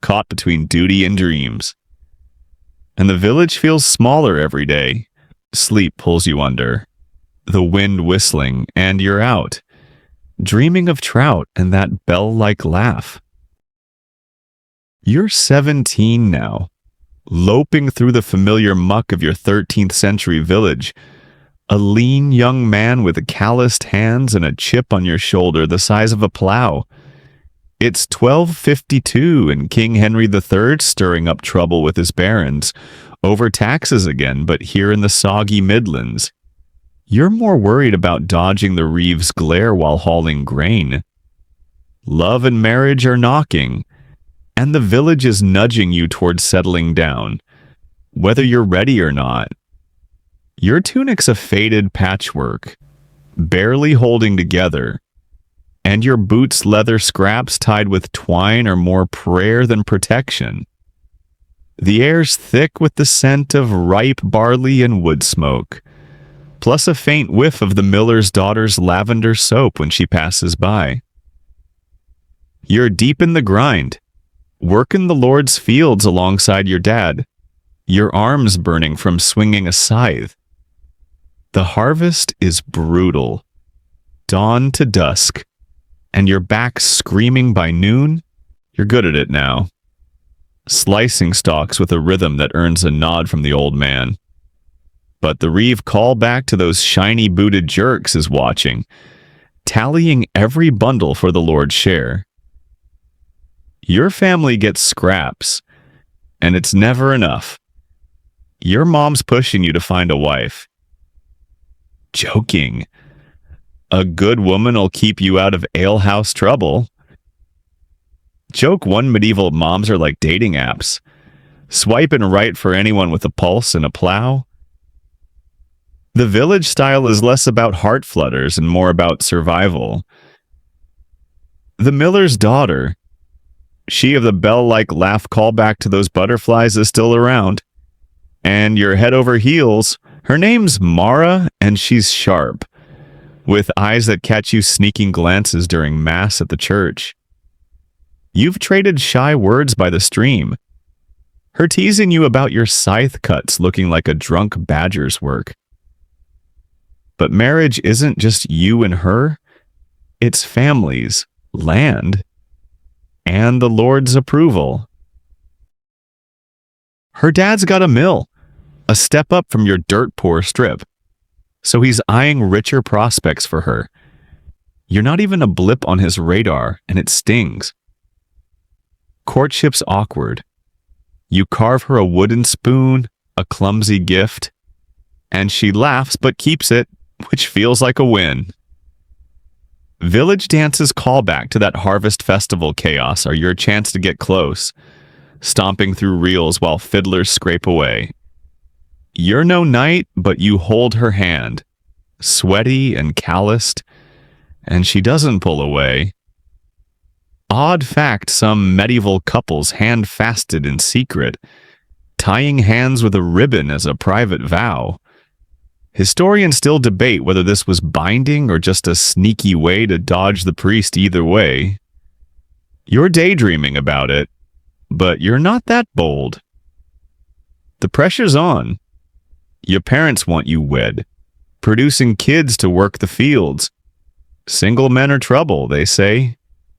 caught between duty and dreams. And the village feels smaller every day. Sleep pulls you under, the wind whistling, and you're out, dreaming of trout and that bell-like laugh. You're 17 now, loping through the familiar muck of your 13th century village, a lean young man with calloused hands and a chip on your shoulder the size of a plow. It's 1252 and King Henry III stirring up trouble with his barons, over taxes again, but here in the soggy Midlands. You're more worried about dodging the reeve's glare while hauling grain. Love and marriage are knocking, and the village is nudging you towards settling down, whether you're ready or not. Your tunic's a faded patchwork, barely holding together, and your boots leather scraps tied with twine are more prayer than protection. The air's thick with the scent of ripe barley and wood smoke, plus a faint whiff of the miller's daughter's lavender soap when she passes by. You're deep in the grind, working the Lord's fields alongside your dad, your arms burning from swinging a scythe. The harvest is brutal, dawn to dusk, and your back screaming by noon. You're good at it now, slicing stalks with a rhythm that earns a nod from the old man. But the reeve call back to those shiny-booted jerks is watching, tallying every bundle for the Lord's share. Your family gets scraps, and it's never enough. Your mom's pushing you to find a wife. Joking. A good woman'll keep you out of alehouse trouble. Joke 1 medieval moms are like dating apps, swiping right for anyone with a pulse and a plow. The village style is less about heart flutters and more about survival. The miller's daughter, she of the bell-like laugh callback to those butterflies, is still around. And you're head over heels. Her name's Mara, and she's sharp, with eyes that catch you sneaking glances during Mass at the church. You've traded shy words by the stream, her teasing you about your scythe cuts looking like a drunk badger's work. But marriage isn't just you and her, it's families, land, and the Lord's approval. Her dad's got a mill, a step up from your dirt-poor strip, so he's eyeing richer prospects for her. You're not even a blip on his radar, and it stings. Courtship's awkward. You carve her a wooden spoon, a clumsy gift, and she laughs but keeps it, which feels like a win. Village dances call back to that harvest festival chaos are your chance to get close, stomping through reels while fiddlers scrape away. You're no knight, but you hold her hand, sweaty and calloused, and she doesn't pull away. Odd fact, some medieval couples hand-fasted in secret, tying hands with a ribbon as a private vow. Historians still debate whether this was binding or just a sneaky way to dodge the priest either way. You're daydreaming about it, but you're not that bold. The pressure's on. Your parents want you wed, producing kids to work the fields. Single men are trouble, they say,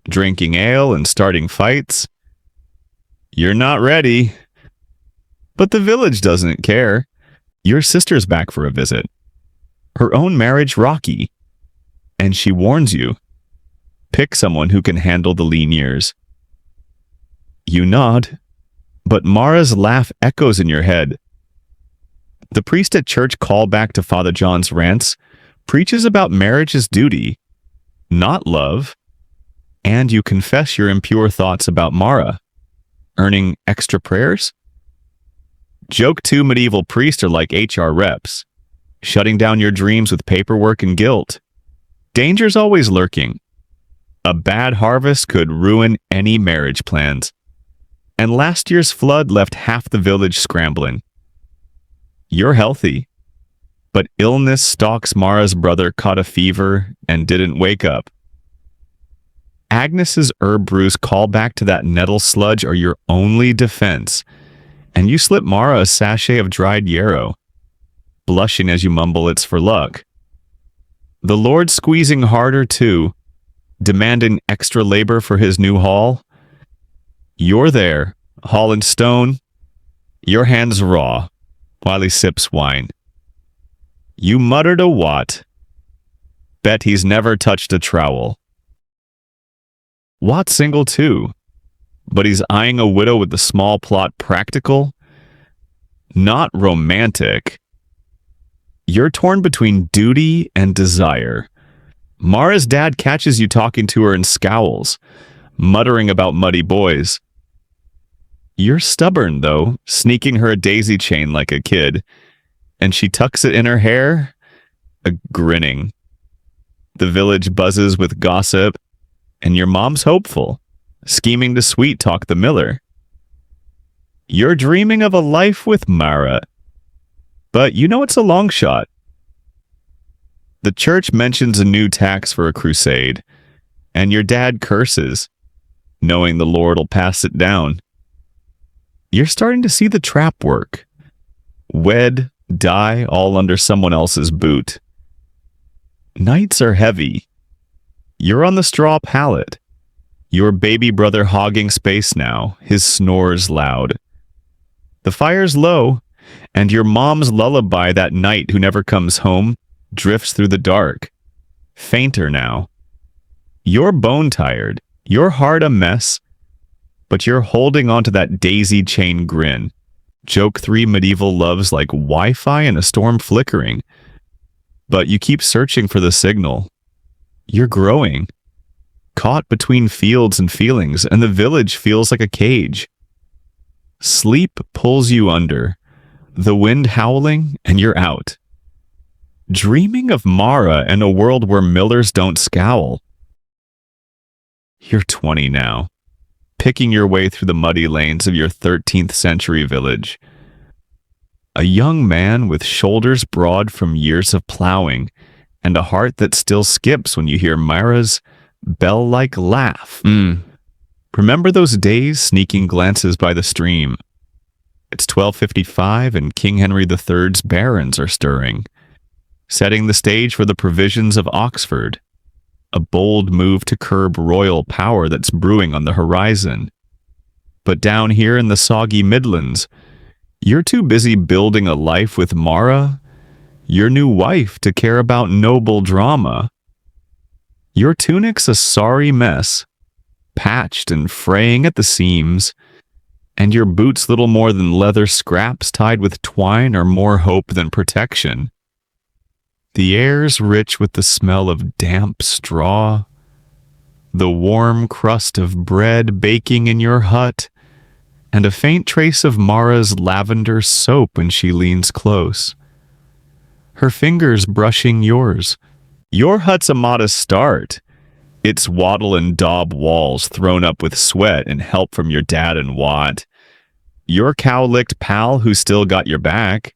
drinking ale and starting fights. You're not ready. But the village doesn't care. Your sister's back for a visit. Her own marriage rocky. And she warns you. Pick someone who can handle the lean years. You nod, but Mara's laugh echoes in your head. The priest at church callback to Father John's rants preaches about marriage's duty, not love, and you confess your impure thoughts about Mara, earning extra prayers? Joke 2 medieval priests are like HR reps, shutting down your dreams with paperwork and guilt. Danger's always lurking. A bad harvest could ruin any marriage plans. And last year's flood left half the village scrambling. You're healthy, but illness stalks. Mara's brother caught a fever and didn't wake up. Agnes's herb brews call back to that nettle sludge are your only defense, and you slip Mara a sachet of dried yarrow, blushing as you mumble it's for luck. The Lord squeezing harder too, demanding extra labor for his new haul. You're there, hauling stone, your hands raw, while he sips wine. You muttered a what? Bet he's never touched a trowel. Watt's single too, but he's eyeing a widow with the small plot practical, not romantic. You're torn between duty and desire. Mara's dad catches you talking to her and scowls, muttering about muddy boys. You're stubborn, though, sneaking her a daisy chain like a kid, and she tucks it in her hair, grinning. The village buzzes with gossip, and your mom's hopeful, scheming to sweet-talk the miller. You're dreaming of a life with Mara, but you know it's a long shot. The church mentions a new tax for a crusade, and your dad curses, knowing the Lord'll pass it down. You're starting to see the trap work. Wed, die, all under someone else's boot. Nights are heavy. You're on the straw pallet. Your baby brother hogging space now, his snores loud. The fire's low, and your mom's lullaby, that knight who never comes home, drifts through the dark. Fainter now. You're bone-tired, your heart a mess, but you're holding onto that daisy chain grin. Joke 3 medieval loves like Wi-Fi in a storm flickering. But you keep searching for the signal. You're growing. Caught between fields and feelings, and the village feels like a cage. Sleep pulls you under. The wind howling, and you're out. Dreaming of Mara and a world where millers don't scowl. You're 20 now, picking your way through the muddy lanes of your 13th century village. A young man with shoulders broad from years of plowing and a heart that still skips when you hear Mara's bell-like laugh. Remember those days sneaking glances by the stream? It's 1255 and King Henry III's barons are stirring, setting the stage for the provisions of Oxford, a bold move to curb royal power that's brewing on the horizon. But down here in the soggy Midlands, you're too busy building a life with Mara, your new wife, to care about noble drama. Your tunic's a sorry mess, patched and fraying at the seams, and your boots little more than leather scraps tied with twine are more hope than protection. The air's rich with the smell of damp straw, the warm crust of bread baking in your hut, and a faint trace of Mara's lavender soap when she leans close. Her fingers brushing yours. Your hut's a modest start. Its wattle and daub walls thrown up with sweat and help from your dad and Watt. Your cow-licked pal who still got your back.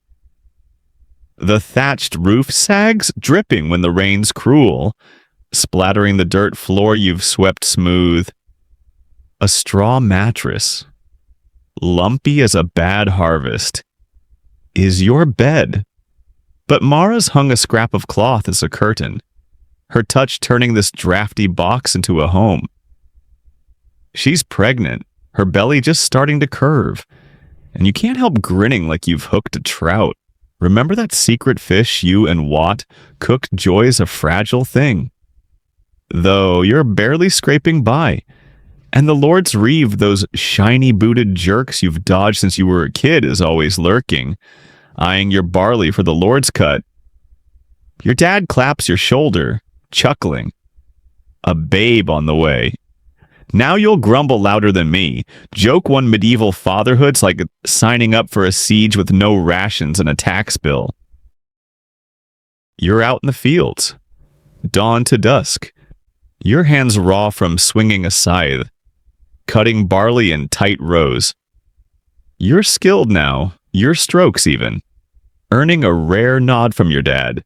The thatched roof sags, dripping when the rain's cruel, splattering the dirt floor you've swept smooth. A straw mattress, lumpy as a bad harvest, is your bed. But Mara's hung a scrap of cloth as a curtain, her touch turning this drafty box into a home. She's pregnant, her belly just starting to curve, and you can't help grinning like you've hooked a trout. Remember that secret fish you and Watt cooked joy's a fragile thing? Though you're barely scraping by, and the Lord's Reeve, those shiny-booted jerks you've dodged since you were a kid, is always lurking, eyeing your barley for the Lord's cut. Your dad claps your shoulder, chuckling. A babe on the way. Now you'll grumble louder than me, joke one medieval fatherhood's like signing up for a siege with no rations and a tax bill. You're out in the fields, dawn to dusk, your hands raw from swinging a scythe, cutting barley in tight rows. You're skilled now, your strokes even, earning a rare nod from your dad,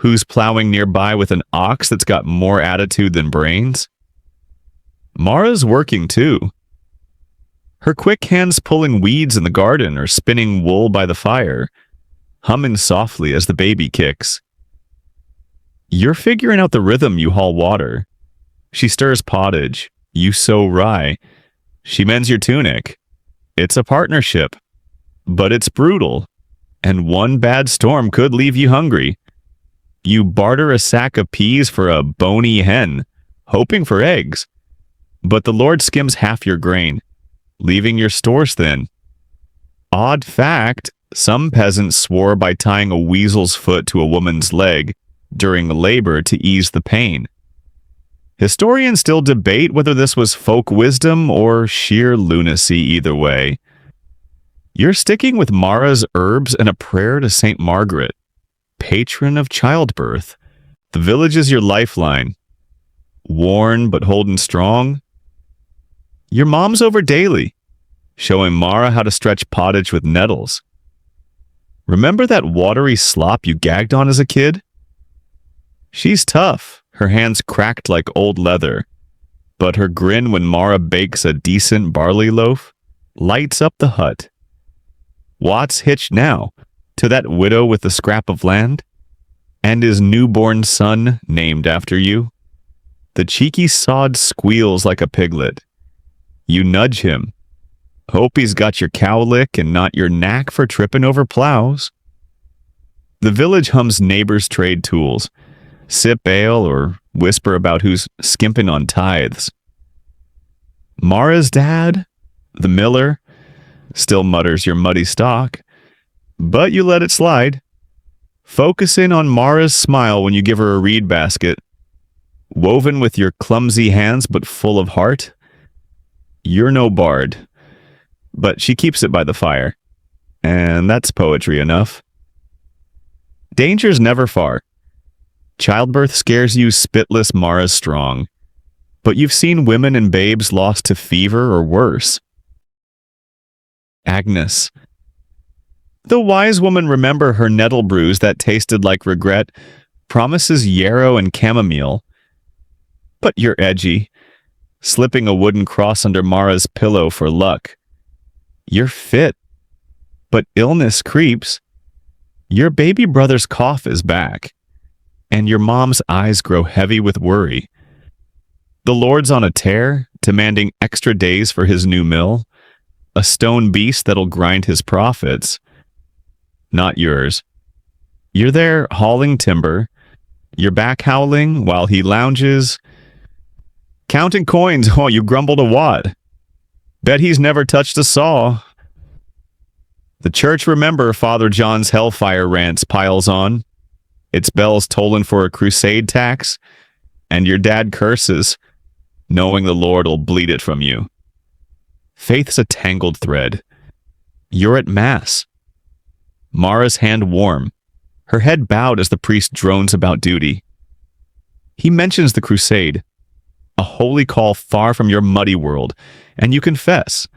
who's plowing nearby with an ox that's got more attitude than brains. Mara's working too. Her quick hands pulling weeds in the garden or spinning wool by the fire, humming softly as the baby kicks. You're figuring out the rhythm you haul water. She stirs pottage, you sow rye. She mends your tunic. It's a partnership, but it's brutal, and one bad storm could leave you hungry. You barter a sack of peas for a bony hen, hoping for eggs. But the Lord skims half your grain, leaving your stores thin. Odd fact, some peasants swore by tying a weasel's foot to a woman's leg during labor to ease the pain. Historians still debate whether this was folk wisdom or sheer lunacy either way. You're sticking with Mara's herbs and a prayer to St. Margaret, patron of childbirth. The village is your lifeline. Worn but holding strong. Your mom's over daily, showing Mara how to stretch pottage with nettles. Remember that watery slop you gagged on as a kid? She's tough, her hands cracked like old leather, but her grin when Mara bakes a decent barley loaf lights up the hut. Watt's hitched now to that widow with the scrap of land, and his newborn son named after you. The cheeky sod squeals like a piglet. You nudge him. Hope he's got your cow lick and not your knack for tripping over plows. The village hums neighbors' trade tools, sip ale or whisper about who's skimping on tithes. Mara's dad, the miller, still mutters your muddy stock, but you let it slide. Focusing on Mara's smile when you give her a reed basket, woven with your clumsy hands but full of heart. You're no bard, but she keeps it by the fire, and that's poetry enough. Danger's never far. Childbirth scares you spitless Mara's strong, but you've seen women and babes lost to fever or worse. Agnes. The wise woman remember her nettle brews that tasted like regret, promises yarrow and chamomile. But you're edgy, slipping a wooden cross under Mara's pillow for luck. You're fit, but illness creeps. Your baby brother's cough is back, and your mom's eyes grow heavy with worry. The Lord's on a tear, demanding extra days for his new mill, a stone beast that'll grind his profits. Not yours. You're there hauling timber, your back howling while he lounges, counting coins while you grumble to Watt. Bet he's never touched a saw. The church remember Father John's hellfire rants piles on, its bells tolling for a crusade tax, and your dad curses, knowing the Lord'll bleed it from you. Faith's a tangled thread. You're at Mass. Mara's hand warm, her head bowed as the priest drones about duty. He mentions the crusade, a holy call far from your muddy world, and you confess,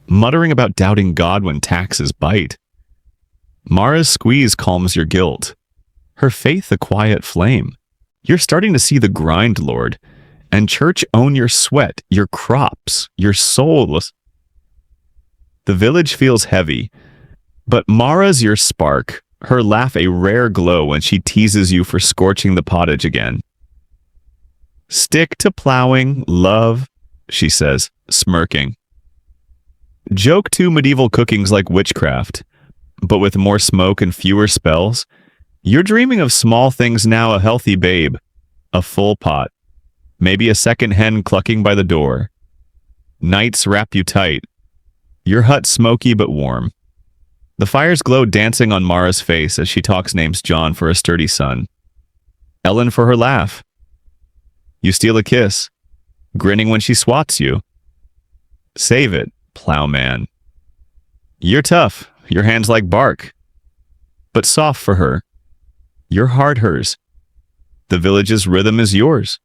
muttering about doubting God when taxes bite. Mara's squeeze calms your guilt, her faith a quiet flame. You're starting to see the grind, Lord, and church own your sweat, your crops, your souls. The village feels heavy, but Mara's your spark, her laugh a rare glow when she teases you for scorching the pottage again. Stick to plowing, love, she says, smirking. Joke to medieval cooking's like witchcraft, but with more smoke and fewer spells. You're dreaming of small things now, a healthy babe, a full pot, maybe a second hen clucking by the door. Nights wrap you tight, your hut smoky but warm. The fires glow dancing on Mara's face as she talks names John for a sturdy son, Ellen for her laugh. You steal a kiss, grinning when she swats you. Save it, plowman. You're tough, your hands like bark, but soft for her. Your heart hers. The village's rhythm is yours.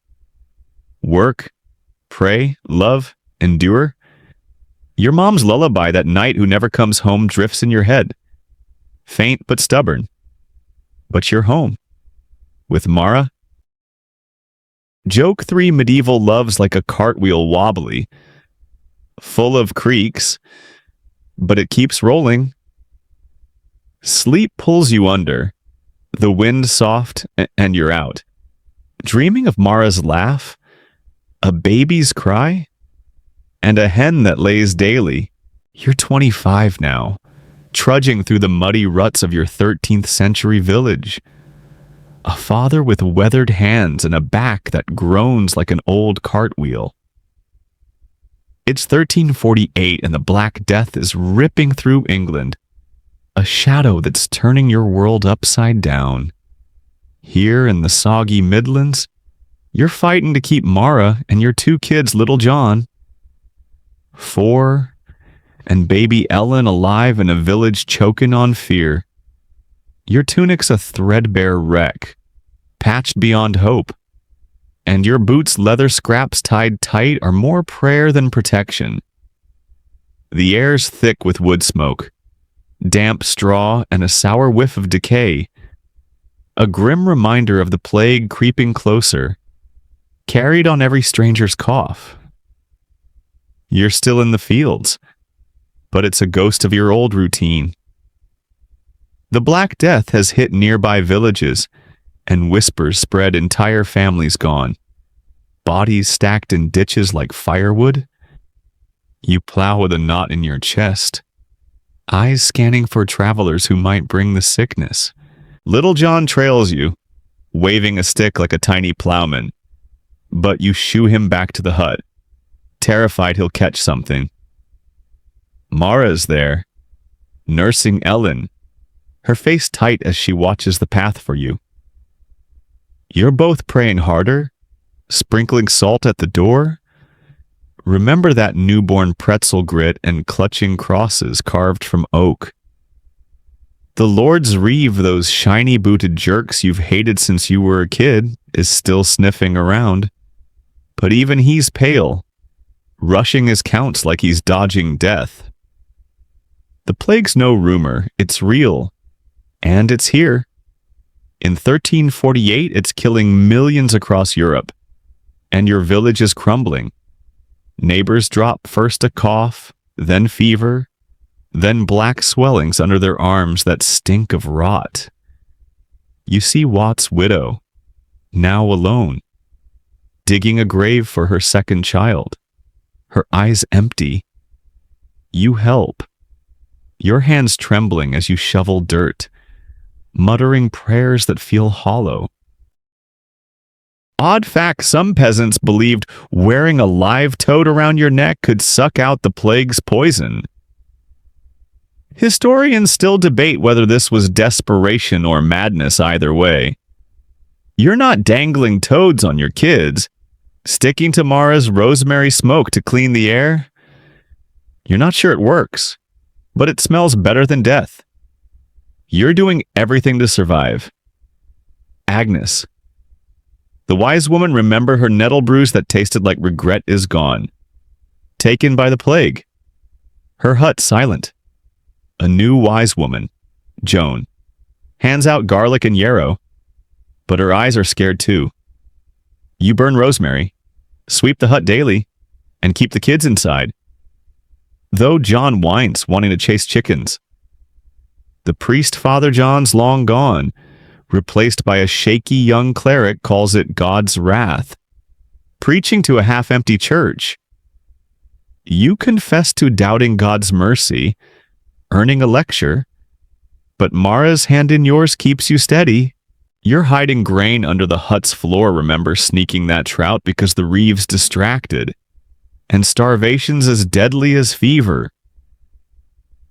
Work, pray, love, endure. Your mom's lullaby that night who never comes home drifts in your head. Faint but stubborn. But you're home. With Mara. Joke 3 medieval loves like a cartwheel wobbly. Full of creaks, but it keeps rolling. Sleep pulls you under. The wind soft, and you're out. Dreaming of Mara's laugh, a baby's cry, and a hen that lays daily. You're 25 now, trudging through the muddy ruts of your 13th century village. A father with weathered hands and a back that groans like an old cartwheel. It's 1348 and the Black Death is ripping through England. A shadow that's turning your world upside down. Here in the soggy Midlands, you're fighting to keep Mara and your 2 kids, little John, 4, and baby Ellen alive in a village choking on fear. Your tunic's a threadbare wreck, patched beyond hope, and your boots' leather scraps tied tight are more prayer than protection. The air's thick with wood smoke, damp straw, and a sour whiff of decay. A grim reminder of the plague creeping closer, carried on every stranger's cough. You're still in the fields, but it's a ghost of your old routine. The Black Death has hit nearby villages, and whispers spread entire families gone. Bodies stacked in ditches like firewood. You plow with a knot in your chest, eyes scanning for travelers who might bring the sickness. Little John trails you, waving a stick like a tiny plowman, but you shoo him back to the hut, terrified he'll catch something. Mara's there, nursing Ellen, her face tight as she watches the path for you. You're both praying harder, sprinkling salt at the door. Remember that newborn pretzel grit and clutching crosses carved from oak. The Lord's Reeve, those shiny-booted jerks you've hated since you were a kid, is still sniffing around. But even he's pale, rushing his counts like he's dodging death. The plague's no rumor, it's real, and it's here. In 1348, it's killing millions across Europe, and your village is crumbling. Neighbors drop first a cough, then fever, then black swellings under their arms that stink of rot. You see Watt's widow, now alone, digging a grave for her second child, her eyes empty. You help, your hands trembling as you shovel dirt, muttering prayers that feel hollow. Odd fact, some peasants believed wearing a live toad around your neck could suck out the plague's poison. Historians still debate whether this was desperation or madness either way. You're not dangling toads on your kids, sticking to Mara's rosemary smoke to clean the air. You're not sure it works, but it smells better than death. You're doing everything to survive. Agnes. The wise woman remembered her nettle brews that tasted like regret is gone. Taken by the plague. Her hut silent. A new wise woman, Joan, hands out garlic and yarrow, but her eyes are scared too. You burn rosemary, sweep the hut daily, and keep the kids inside. Though John whines, wanting to chase chickens. The priest Father John's long gone, replaced by a shaky young cleric calls it God's wrath, preaching to a half-empty church. You confess to doubting God's mercy, earning a lecture, but Mara's hand in yours keeps you steady. You're hiding grain under the hut's floor, remember sneaking that trout because the reeve's distracted, and starvation's as deadly as fever.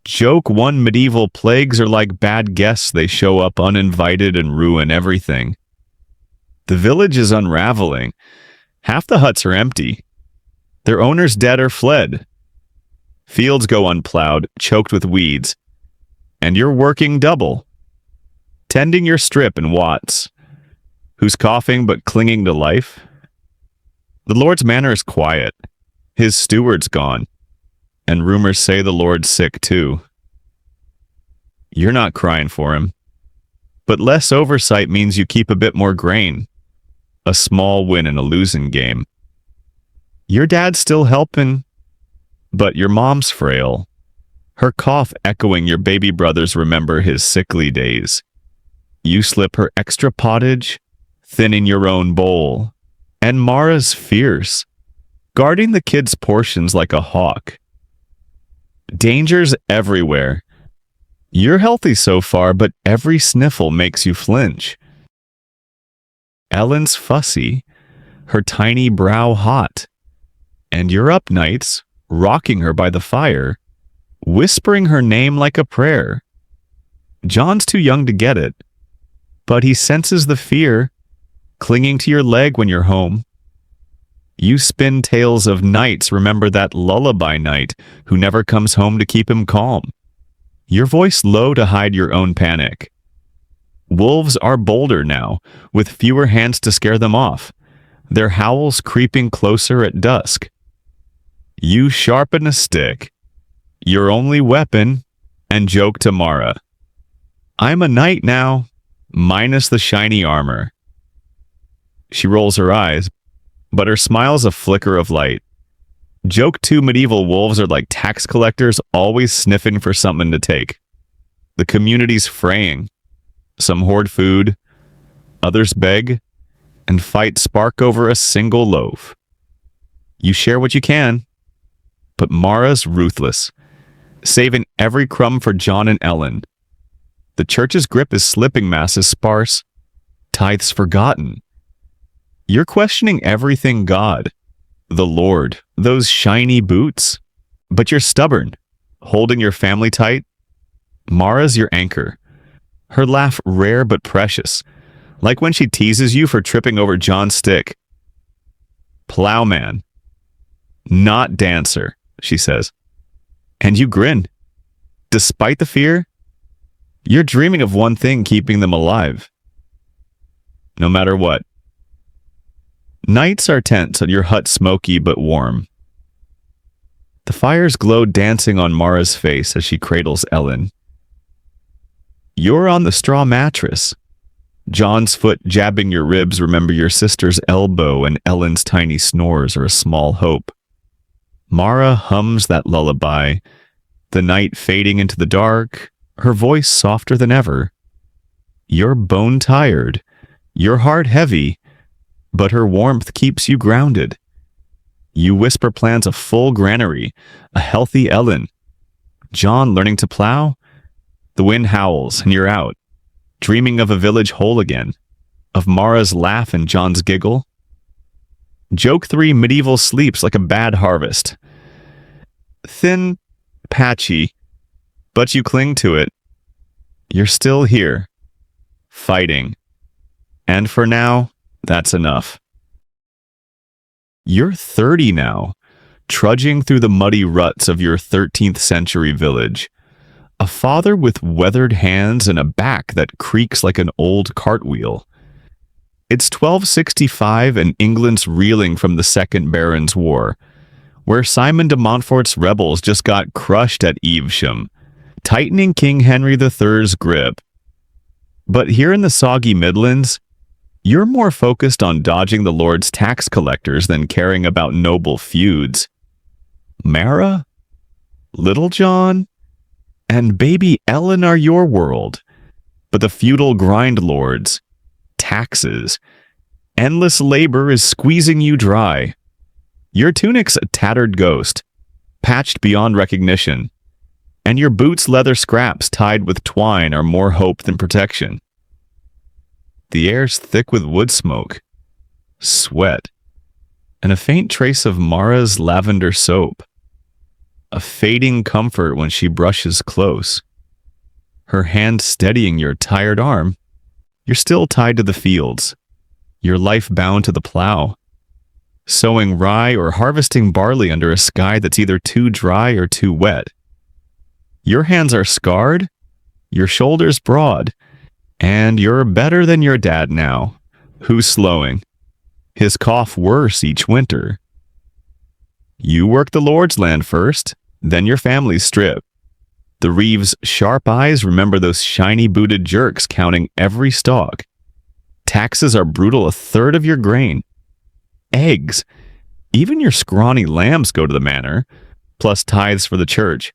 Joke one medieval plagues are like bad guests, they show up uninvited and ruin everything. The village is unraveling. Half the huts are empty. Their owners dead or fled. Fields go unplowed, choked with weeds. And you're working double. Tending your strip in Watts. Who's coughing but clinging to life? The Lord's manor is quiet. His steward's gone. And rumors say the Lord's sick too. You're not crying for him. But less oversight means you keep a bit more grain. A small win in a losing game. Your dad's still helping, but your mom's frail. Her cough echoing your baby brothers remember his sickly days. You slip her extra pottage, thinning your own bowl. And Mara's fierce, guarding the kids' portions like a hawk. Dangers everywhere. You're healthy so far, but every sniffle makes you flinch. Ellen's fussy, her tiny brow hot. And you're up nights, rocking her by the fire, whispering her name like a prayer. John's too young to get it, but he senses the fear, clinging to your leg when you're home. You spin tales of nights, remember that lullaby night who never comes home to keep him calm. Your voice low to hide your own panic. Wolves are bolder now, with fewer hands to scare them off, their howls creeping closer at dusk. You sharpen a stick, your only weapon, and joke to Mara. I'm a knight now, minus the shiny armor. She rolls her eyes, but her smile's a flicker of light. Joke two medieval wolves are like tax collectors always sniffing for something to take. The community's fraying. Some hoard food, others beg, and fight spark over a single loaf. You share what you can, but Mara's ruthless, saving every crumb for John and Ellen. The church's grip is slipping, masses sparse, tithes forgotten. You're questioning everything God, the Lord, those shiny boots, but you're stubborn, holding your family tight. Mara's your anchor, her laugh rare but precious, like when she teases you for tripping over John's stick. Plowman, not dancer, she says. And you grin. Despite the fear, you're dreaming of one thing keeping them alive. No matter what. Nights are tense and your hut smoky but warm. The fires glow dancing on Mara's face as she cradles Ellen. You're on the straw mattress. John's foot jabbing your ribs, remember your sister's elbow, and Ellen's tiny snores are a small hope. Mara hums that lullaby, the night fading into the dark, her voice softer than ever. You're bone-tired, your heart heavy, but her warmth keeps you grounded. You whisper plans a full granary, a healthy Ellen. John learning to plow? The wind howls and you're out, dreaming of a village whole again, of Mara's laugh and John's giggle. Joke 3 medieval sleeps like a bad harvest. Thin, patchy, but you cling to it. You're still here, fighting. And for now, that's enough. You're 30 now, trudging through the muddy ruts of your 13th century village. A father with weathered hands and a back that creaks like an old cartwheel. It's 1265 and England's reeling from the Second Barons' War, where Simon de Montfort's rebels just got crushed at Evesham, tightening King Henry III's grip. But here in the soggy Midlands, you're more focused on dodging the Lord's tax collectors than caring about noble feuds. Mara, Little John, and baby Ellen are your world, but the feudal grind lords, taxes, endless labor is squeezing you dry. Your tunic's a tattered ghost, patched beyond recognition, and your boots' leather scraps tied with twine are more hope than protection. The air's thick with wood smoke, sweat, and a faint trace of Mara's lavender soap. A fading comfort when she brushes close. Her hand steadying your tired arm. You're still tied to the fields, your life bound to the plow, sowing rye or harvesting barley under a sky that's either too dry or too wet. Your hands are scarred, your shoulders broad, and you're better than your dad now, who's slowing, his cough worse each winter. You work the Lord's land first, then your family's strip. The Reeves' sharp eyes remember those shiny-booted jerks counting every stalk. Taxes are brutal, a third of your grain. Eggs, even your scrawny lambs go to the manor, plus tithes for the church.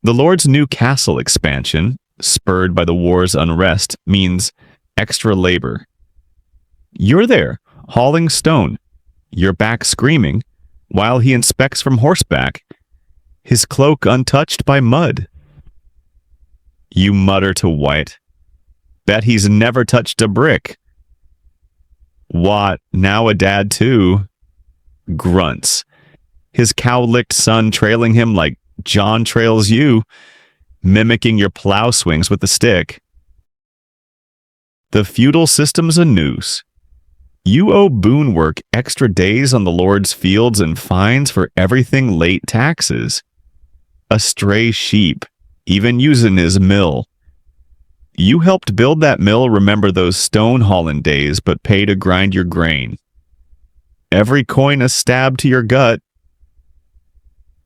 The Lord's new castle expansion, spurred by the war's unrest, means extra labor. You're there, hauling stone, your back screaming, while he inspects from horseback, his cloak untouched by mud. You mutter to White, bet he's never touched a brick. Wat, now a dad too, grunts, his cow-licked son trailing him like John trails you, mimicking your plow swings with the stick. The feudal system's a noose. You owe boon work extra days on the Lord's fields and fines for everything late taxes. A stray sheep, even using his mill. You helped build that mill, remember those stone hauling days, but pay to grind your grain. Every coin a stab to your gut.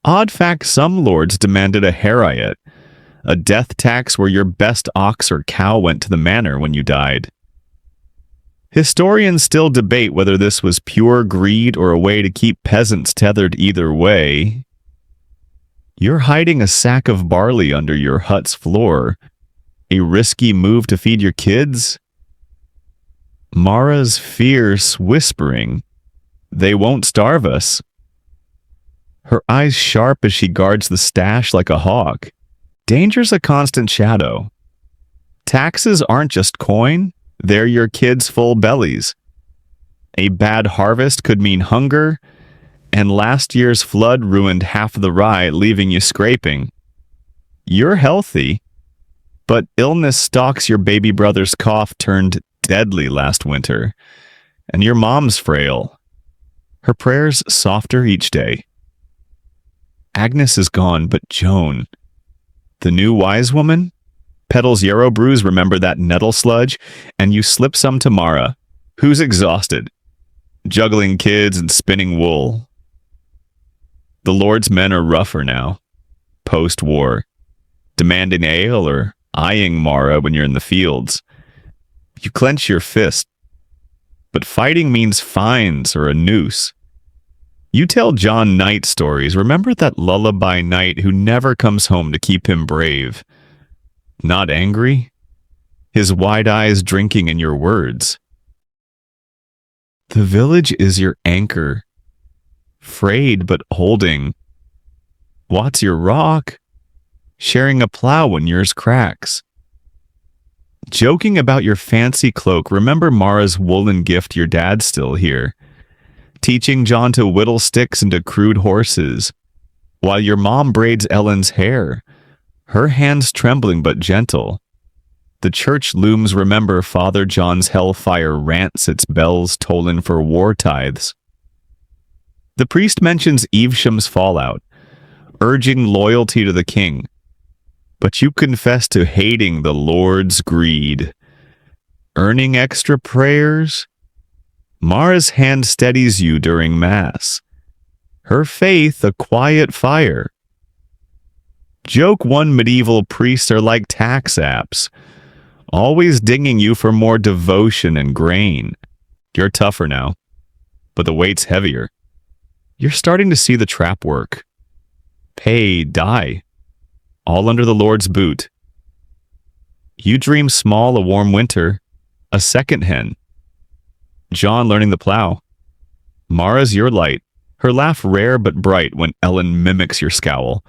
Odd fact, some lords demanded a harriet, a death tax where your best ox or cow went to the manor when you died. Historians still debate whether this was pure greed or a way to keep peasants tethered either way. You're hiding a sack of barley under your hut's floor. A risky move to feed your kids? Mara's fierce whispering, "They won't starve us." Her eyes sharp as she guards the stash like a hawk. Danger's a constant shadow. Taxes aren't just coin, they're your kids' full bellies. A bad harvest could mean hunger, and last year's flood ruined half the rye, leaving you scraping. You're healthy, but illness stalks your baby brother's cough turned deadly last winter, and your mom's frail. Her prayers softer each day. Agnes is gone, but Joan, the new wise woman, peddles yarrow brews, remember that nettle sludge, and you slip some to Mara, who's exhausted, juggling kids and spinning wool. The Lord's men are rougher now, post-war, demanding ale or eyeing Mara when you're in the fields. You clench your fist, but fighting means fines or a noose. You tell John Knight stories. Remember that lullaby knight who never comes home to keep him brave? Not angry? His wide eyes drinking in your words. The village is your anchor. Frayed but holding. Wat's your rock? Sharing a plow when yours cracks. Joking about your fancy cloak, remember Mara's woolen gift your dad's still here. Teaching John to whittle sticks into crude horses, while your mom braids Ellen's hair, her hands trembling but gentle. The church looms, remember Father John's hellfire rants its bells tolling for war tithes. The priest mentions Evesham's fallout, urging loyalty to the king. But you confess to hating the Lord's greed. Earning extra prayers? Mara's hand steadies you during Mass. Her faith a quiet fire. Joke one medieval priests are like tax apps, always dinging you for more devotion and grain. You're tougher now, but the weight's heavier. You're starting to see the trap work. Pay, die, all under the Lord's boot. You dream small a warm winter, a second hen. John learning the plow. Mara's your light, her laugh rare but bright when Ellen mimics your scowl,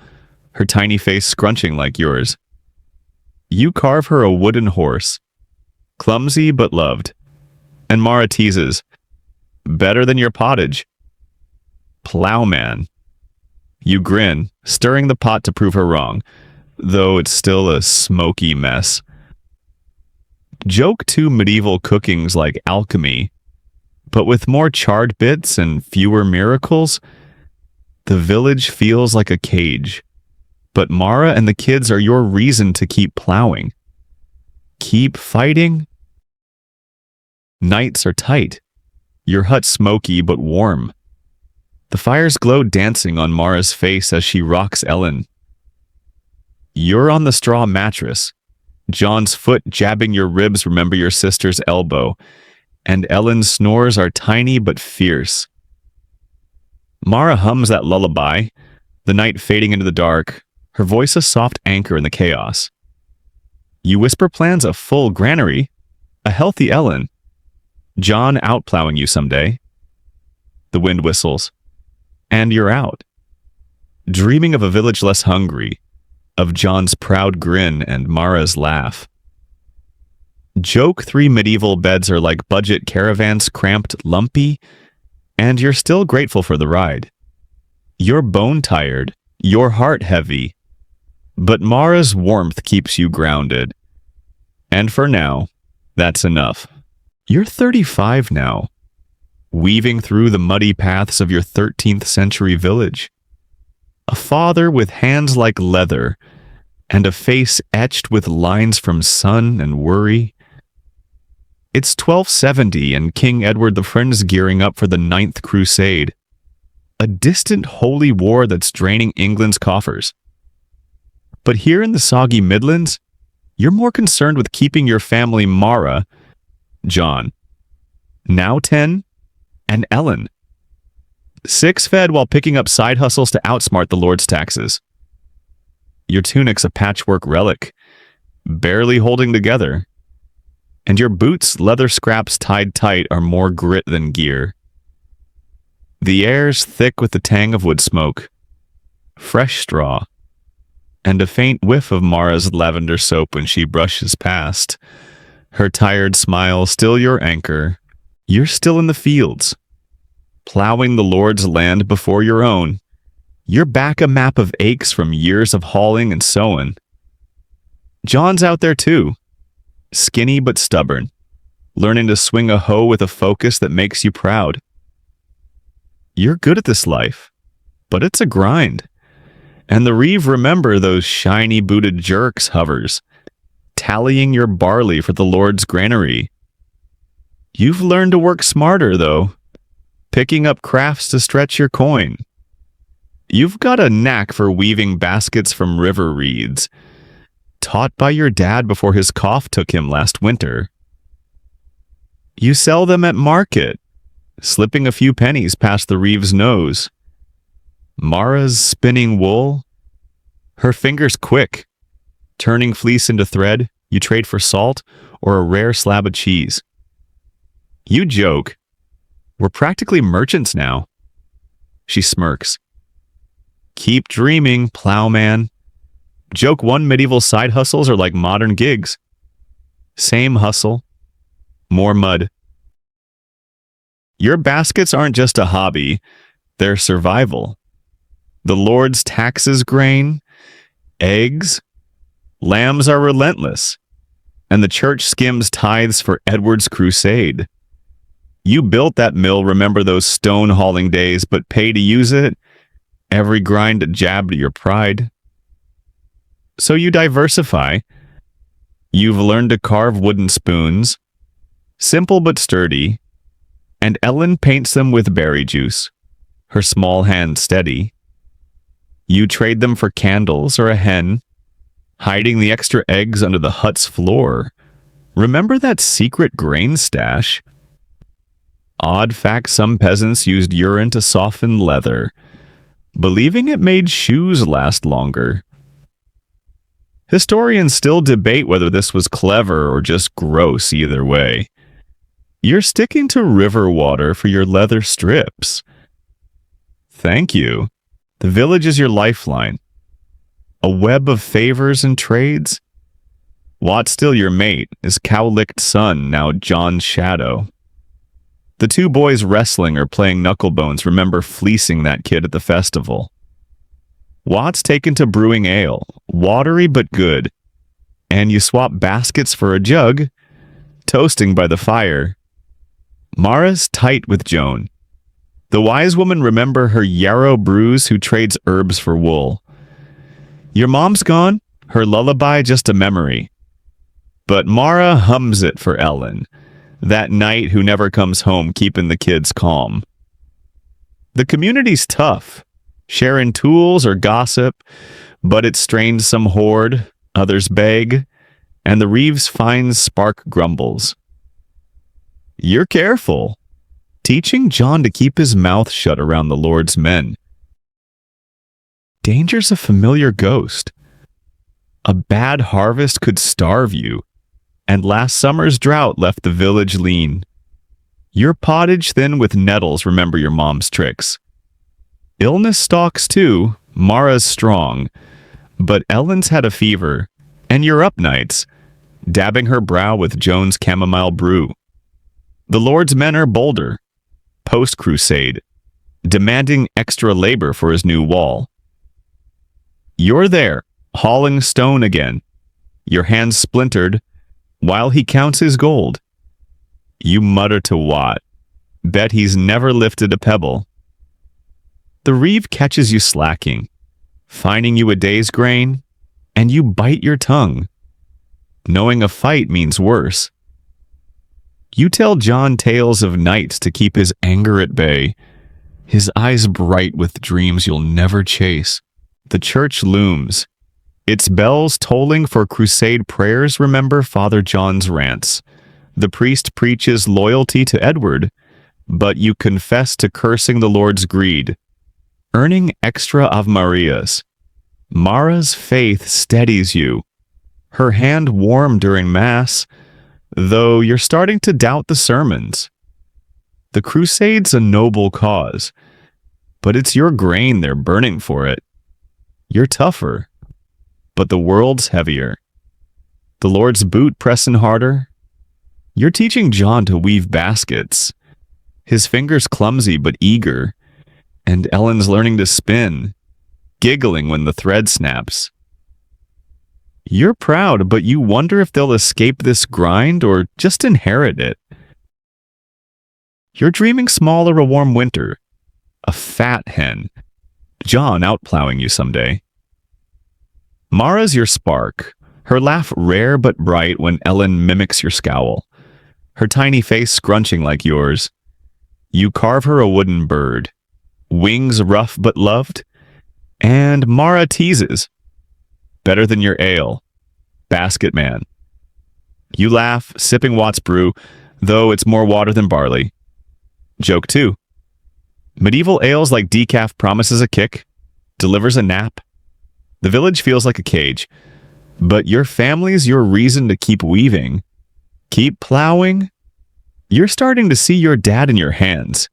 her tiny face scrunching like yours. You carve her a wooden horse, clumsy but loved, and Mara teases, better than your pottage. Plowman. You grin, stirring the pot to prove her wrong, though it's still a smoky mess. Joke two medieval cookings like alchemy, but with more charred bits and fewer miracles. The village feels like a cage, but Mara and the kids are your reason to keep plowing. Keep fighting? Nights are tight, your hut smoky but warm. The fires glow dancing on Mara's face as she rocks Ellen. You're on the straw mattress, John's foot jabbing your ribs remember your sister's elbow, and Ellen's snores are tiny but fierce. Mara hums that lullaby, the night fading into the dark, her voice a soft anchor in the chaos. You whisper plans a full granary, a healthy Ellen, John outplowing you someday. The wind whistles, and you're out, dreaming of a village less hungry, of John's proud grin and Mara's laugh. Joke three medieval beds are like budget caravans, cramped, lumpy, and you're still grateful for the ride. You're bone-tired, your heart heavy, but Mara's warmth keeps you grounded. And for now, that's enough. You're 35 now, weaving through the muddy paths of your 13th century village. A father with hands like leather, and a face etched with lines from sun and worry. It's 1270 and King Edward the Friend's gearing up for the 9th Crusade, a distant holy war that's draining England's coffers. But here in the soggy Midlands, you're more concerned with keeping your family Mara, John, now 10, and Ellen. 6 fed while picking up side hustles to outsmart the Lord's taxes. Your tunic's a patchwork relic, barely holding together. And your boots' leather scraps tied tight are more grit than gear. The air's thick with the tang of wood smoke, fresh straw, and a faint whiff of Mara's lavender soap when she brushes past. Her tired smile still your anchor. You're still in the fields, plowing the Lord's land before your own. You're back a map of aches from years of hauling and sowing. John's out there too, skinny but stubborn, learning to swing a hoe with a focus that makes you proud. You're good at this life, but it's a grind. And the Reeve remember those shiny-booted jerks hovers, tallying your barley for the Lord's granary. You've learned to work smarter, though, picking up crafts to stretch your coin. You've got a knack for weaving baskets from river reeds, taught by your dad before his cough took him last winter. You sell them at market, slipping a few pennies past the Reeve's nose. Mara's spinning wool, her fingers quick, turning fleece into thread you trade for salt or a rare slab of cheese. You joke, we're practically merchants now. She smirks. Keep dreaming, plowman. Joke one medieval side hustles are like modern gigs. Same hustle, more mud. Your baskets aren't just a hobby, they're survival. The Lord's taxes grain, eggs, lambs are relentless, and the church skims tithes for Edward's crusade. You built that mill, remember those stone hauling days, but pay to use it? Every grind a jab to your pride. So you diversify. You've learned to carve wooden spoons, simple but sturdy, and Ellen paints them with berry juice, her small hand steady. You trade them for candles or a hen, hiding the extra eggs under the hut's floor. Remember that secret grain stash? Odd fact, some peasants used urine to soften leather, believing it made shoes last longer. Historians still debate whether this was clever or just gross either way. You're sticking to river water for your leather strips. Thank you. The village is your lifeline. A web of favors and trades. Watt's still your mate, his cow-licked son, now John's shadow. The two boys wrestling or playing knucklebones remember fleecing that kid at the festival. Watt's taken to brewing ale, watery but good, and you swap baskets for a jug, toasting by the fire. Mara's tight with Joan. The wise woman remember her yarrow brews who trades herbs for wool. Your mom's gone, her lullaby just a memory. But Mara hums it for Ellen, that knight who never comes home keeping the kids calm. The community's tough, sharing tools or gossip, but it strains some hoard, others beg, and the Reeves finds spark grumbles. You're careful, teaching John to keep his mouth shut around the Lord's men. Danger's a familiar ghost. A bad harvest could starve you, and last summer's drought left the village lean. Your pottage thin with nettles, remember your mom's tricks. Illness stalks too, Mara's strong, but Ellen's had a fever, and you're up nights, dabbing her brow with Joan's chamomile brew. The Lord's men are bolder, post-crusade, demanding extra labor for his new wall. You're there, hauling stone again, your hands splintered, while he counts his gold. You mutter to Watt, bet he's never lifted a pebble. The Reeve catches you slacking, finding you a day's grain, and you bite your tongue. Knowing a fight means worse. You tell John tales of nights to keep his anger at bay, his eyes bright with dreams you'll never chase. The church looms, its bells tolling for crusade prayers. Remember Father John's rants. The priest preaches loyalty to Edward, but you confess to cursing the Lord's greed, earning extra Ave Marias. Mara's faith steadies you, her hand warm during Mass, though you're starting to doubt the sermons. The crusade's a noble cause, but it's your grain they're burning for it. You're tougher, but the world's heavier. The Lord's boot pressing harder. You're teaching John to weave baskets, his fingers clumsy but eager, and Ellen's learning to spin, giggling when the thread snaps. You're proud, but you wonder if they'll escape this grind or just inherit it. You're dreaming smaller a warm winter, a fat hen, John outplowing you someday. Mara's your spark, her laugh rare but bright when Ellen mimics your scowl, her tiny face scrunching like yours. You carve her a wooden bird, wings rough but loved, and Mara teases. Better than your ale, basket man. You laugh, sipping Watt's brew, though it's more water than barley. Joke too. Medieval ales like decaf promises a kick, delivers a nap. The village feels like a cage, but your family's your reason to keep weaving, keep plowing. You're starting to see your dad in your hands,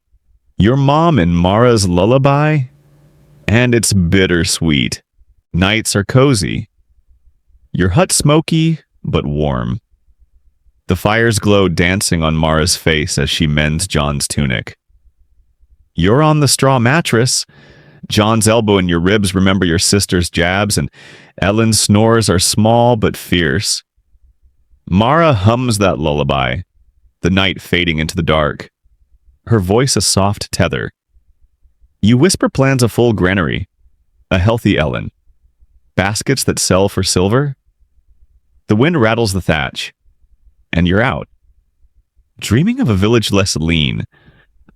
your mom in Mara's lullaby, and it's bittersweet. Nights are cozy. Your hut smoky, but warm. The fires glow dancing on Mara's face as she mends John's tunic. You're on the straw mattress. John's elbow in your ribs remember your sister's jabs, and Ellen's snores are small but fierce. Mara hums that lullaby, the night fading into the dark. her voice a soft tether. You whisper plans a full granary, a healthy Ellen, baskets that sell for silver. The wind rattles the thatch, and you're out, dreaming of a village less lean,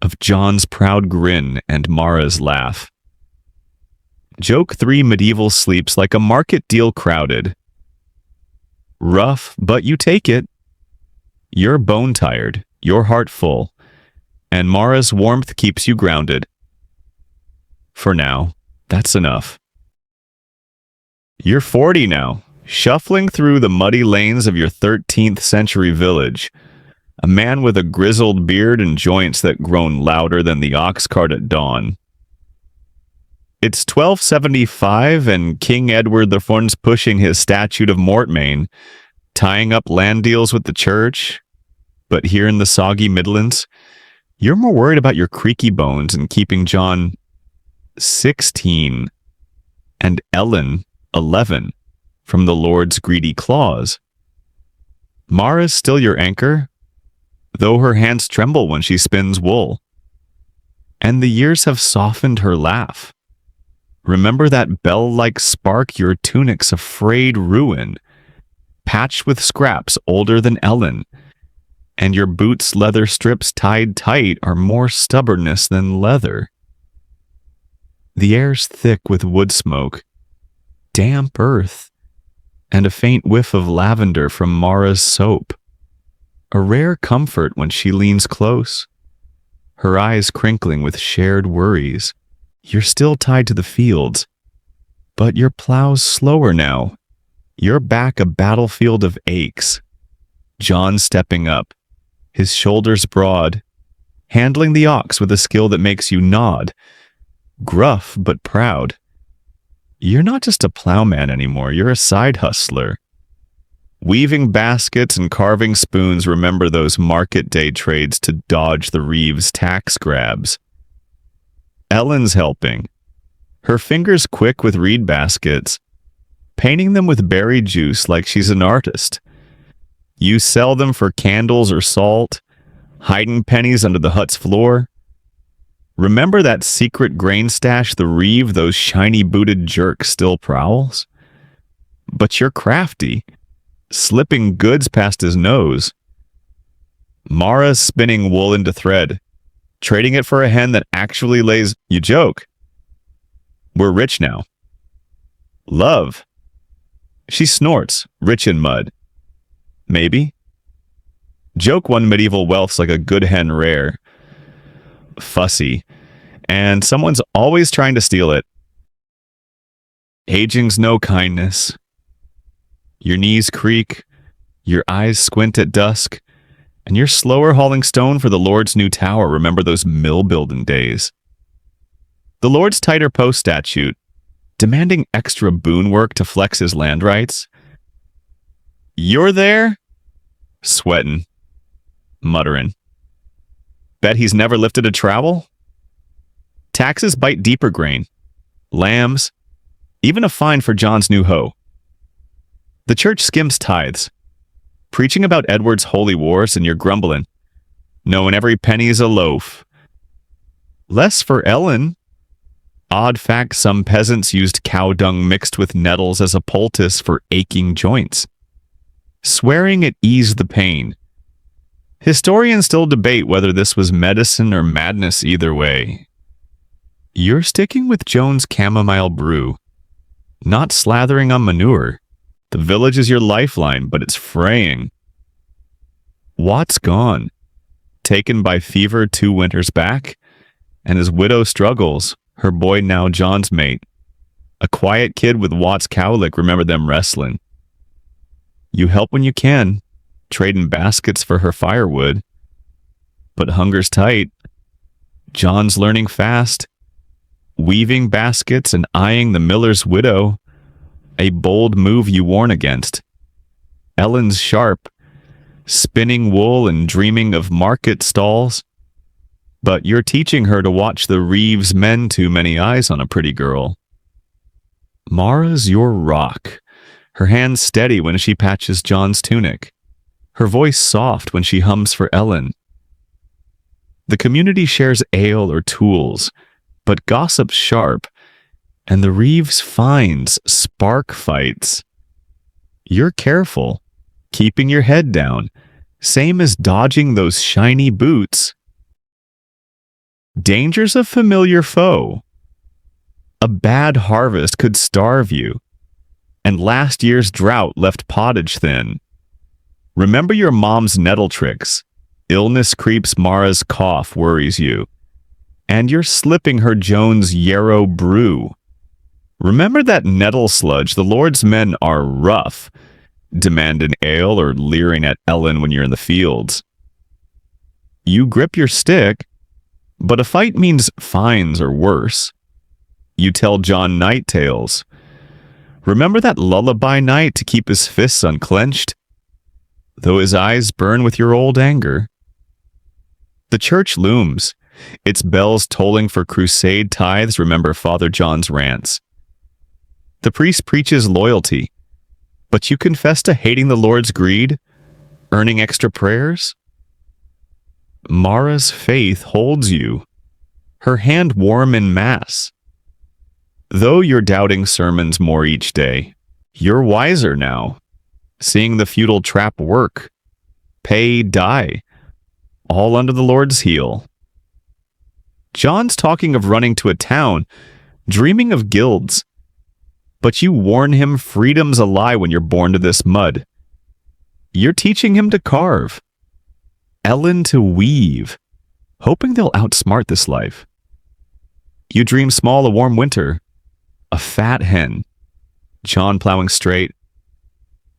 of John's proud grin and Mara's laugh. Joke 3 medieval sleeps like a market deal crowded. Rough, but you take it. You're bone-tired, your heart full, and Mara's warmth keeps you grounded. For now, that's enough. You're 40 now, shuffling through the muddy lanes of your 13th century village, a man with a grizzled beard and joints that groan louder than the ox cart at dawn. It's 1275 and King Edward IV's pushing his Statute of Mortmain, tying up land deals with the church. But here in the soggy Midlands, you're more worried about your creaky bones and keeping John 16 and Ellen 11 from the Lord's greedy claws. Mara's still your anchor, though her hands tremble when she spins wool. And the years have softened her laugh. Remember that bell-like spark your tunic's afraid ruin, patched with scraps older than Ellen, and your boots' leather strips tied tight are more stubbornness than leather. The air's thick with wood smoke, damp earth, and a faint whiff of lavender from Mara's soap. A rare comfort when she leans close, her eyes crinkling with shared worries. You're still tied to the fields, but your plow's slower now. You're back a battlefield of aches. John stepping up, his shoulders broad, handling the ox with a skill that makes you nod, gruff but proud. You're not just a plowman anymore, you're a side hustler. Weaving baskets and carving spoons, remember those market day trades to dodge the Reeves tax grabs. Ellen's helping, her fingers quick with reed baskets, painting them with berry juice like she's an artist. You sell them for candles or salt, hiding pennies under the hut's floor. Remember that secret grain stash the Reeve those shiny-booted jerks still prowls? But you're crafty, slipping goods past his nose. Mara's spinning wool into thread, trading it for a hen that actually lays. You joke. We're rich now. Love. She snorts, rich in mud. Maybe. Joke 1 medieval wealth's like a good hen rare. Fussy. And someone's always trying to steal it. Aging's no kindness. Your knees creak, your eyes squint at dusk, and you're slower hauling stone for the Lord's new tower. Remember those mill-building days. The Lord's tighter post statute, demanding extra boon work to flex his land rights. You're there? Sweating, muttering. Bet he's never lifted a trowel? Taxes bite deeper grain, lambs, even a fine for John's new hoe. The church skims tithes, preaching about Edward's holy wars, and you're grumbling, knowing every penny is a loaf. Less for Ellen. Odd fact, some peasants used cow dung mixed with nettles as a poultice for aching joints, swearing it eased the pain. Historians still debate whether this was medicine or madness either way. You're sticking with Joan's chamomile brew, not slathering on manure. The village is your lifeline, but it's fraying. Watt's gone, taken by fever 2 winters back, and his widow struggles, her boy now John's mate. A quiet kid with Watt's cowlick, remember them wrestling. You help when you can, trading baskets for her firewood. But hunger's tight. John's learning fast, weaving baskets and eyeing the miller's widow, a bold move you warn against. Ellen's sharp, spinning wool and dreaming of market stalls. But you're teaching her to watch the Reeves men too many eyes on a pretty girl. Mara's your rock, her hands steady when she patches John's tunic, her voice soft when she hums for Ellen. The community shares ale or tools, but gossip's sharp, and the Reeves finds spark fights. You're careful, keeping your head down, same as dodging those shiny boots. Dangers of familiar foe. A bad harvest could starve you, and last year's drought left pottage thin. Remember your mom's nettle tricks. Illness creeps, Mara's cough worries you, and you're slipping her Jones yarrow brew. Remember that nettle sludge, the Lord's men are rough, demand an ale or leering at Ellen when you're in the fields. You grip your stick, but a fight means fines or worse. You tell John night tales. Remember that lullaby night to keep his fists unclenched, though his eyes burn with your old anger. The church looms, its bells tolling for crusade tithes. Remember Father John's rants. The priest preaches loyalty, but you confess to hating the Lord's greed, earning extra prayers. Mara's faith holds you, her hand warm in Mass. Though you're doubting sermons more each day, you're wiser now, seeing the feudal trap work, pay, die, all under the Lord's heel. John's talking of running to a town, dreaming of guilds, but you warn him freedom's a lie when you're born to this mud. You're teaching him to carve, Ellen to weave, hoping they'll outsmart this life. You dream small a warm winter, a fat hen, John plowing straight.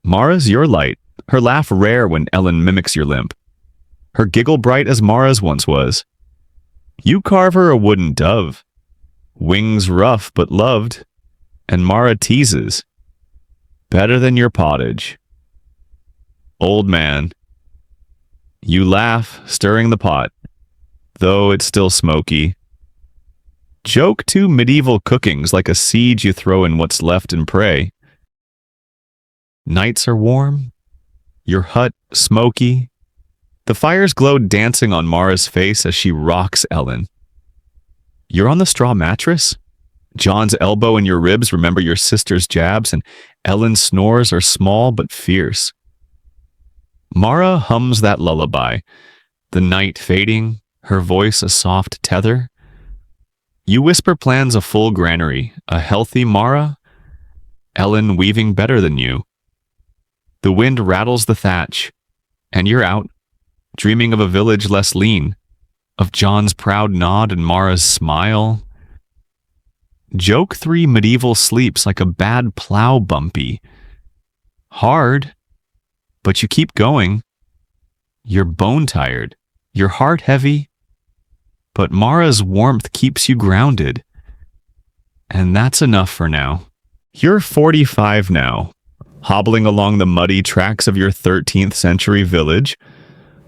Mara's your light, her laugh rare when Ellen mimics your limp, her giggle bright as Mara's once was. You carve her a wooden dove, wings rough but loved, and Mara teases, better than your pottage. Old man, you laugh, stirring the pot, though it's still smoky. Joke two medieval cookings like a siege you throw in what's left and pray. Nights are warm, your hut smoky. The fires glow dancing on Mara's face as she rocks Ellen. You're on the straw mattress? John's elbow in your ribs, remember your sister's jabs, and Ellen's snores are small but fierce. Mara hums that lullaby, the night fading, her voice a soft tether. You whisper plans a full granary, a healthy Mara, Ellen weaving better than you. The wind rattles the thatch, and you're out, dreaming of a village less lean, of John's proud nod and Mara's smile. Joke 3 medieval sleeps like a bad plow bumpy. Hard, but you keep going. You're bone tired, your heart heavy, but Mara's warmth keeps you grounded. And that's enough for now. You're 45 now, hobbling along the muddy tracks of your 13th century village,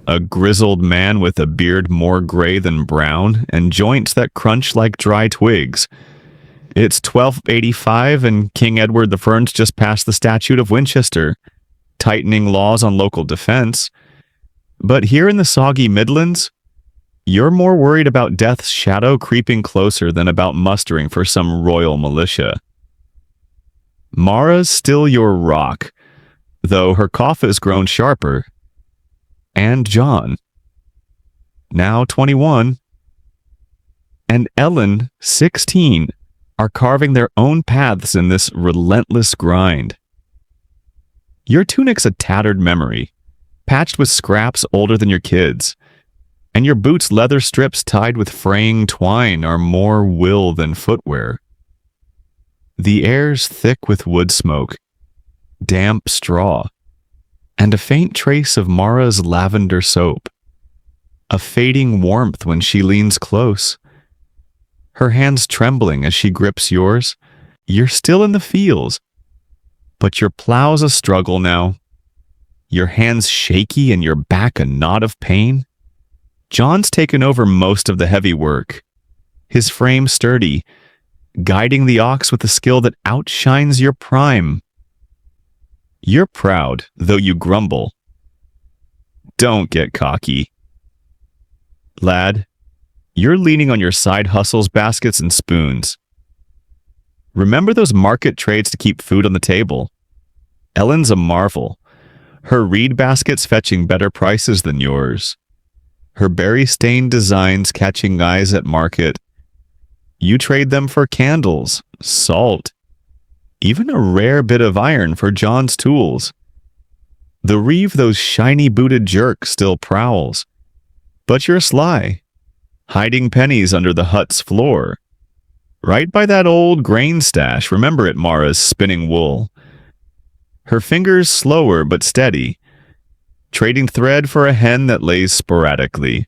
a grizzled man with a beard more gray than brown and joints that crunch like dry twigs. It's 1285 and King Edward I's just passed the Statute of Winchester, tightening laws on local defense. But here in the soggy Midlands, you're more worried about death's shadow creeping closer than about mustering for some royal militia. Mara's still your rock, though her cough has grown sharper. And John, now 21, and Ellen, 16, are carving their own paths in this relentless grind. Your tunic's a tattered memory, patched with scraps older than your kids, and your boots' leather strips tied with fraying twine are more will than footwear. The air's thick with wood smoke, damp straw, and a faint trace of Mara's lavender soap, a fading warmth when she leans close. Her hands trembling as she grips yours. You're still in the fields, but your plow's a struggle now. Your hands shaky and your back a knot of pain. John's taken over most of the heavy work, his frame sturdy, guiding the ox with a skill that outshines your prime. You're proud, though you grumble. Don't get cocky. Lad, You're leaning on your side hustles, baskets, and spoons. Remember those market trades to keep food on the table. Ellen's a marvel. Her reed baskets fetching better prices than yours. Her berry-stained designs catching eyes at market. You trade them for candles, salt, even a rare bit of iron for John's tools. The reeve those shiny-booted jerks still prowls. But you're sly, hiding pennies under the hut's floor. Right by that old grain stash, remember it, Mara's spinning wool. Her fingers slower but steady, trading thread for a hen that lays sporadically.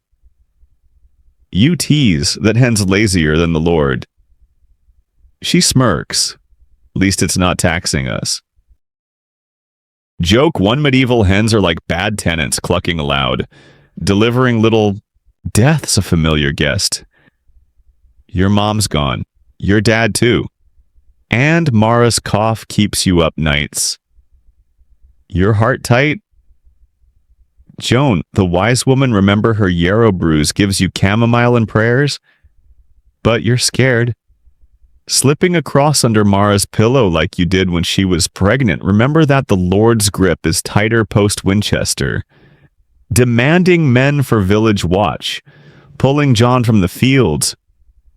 You tease that hen's lazier than the Lord. She smirks, least it's not taxing us. Joke one medieval hens are like bad tenants clucking aloud, delivering little death's a familiar guest. Your mom's gone, your dad too, and Mara's cough keeps you up nights. Your heart tight? Joan, the wise woman, remember her yarrow brews gives you chamomile and prayers? But you're scared. Slipping across under Mara's pillow like you did when she was pregnant, remember that the Lord's grip is tighter post-Winchester. Demanding men for village watch, pulling John from the fields.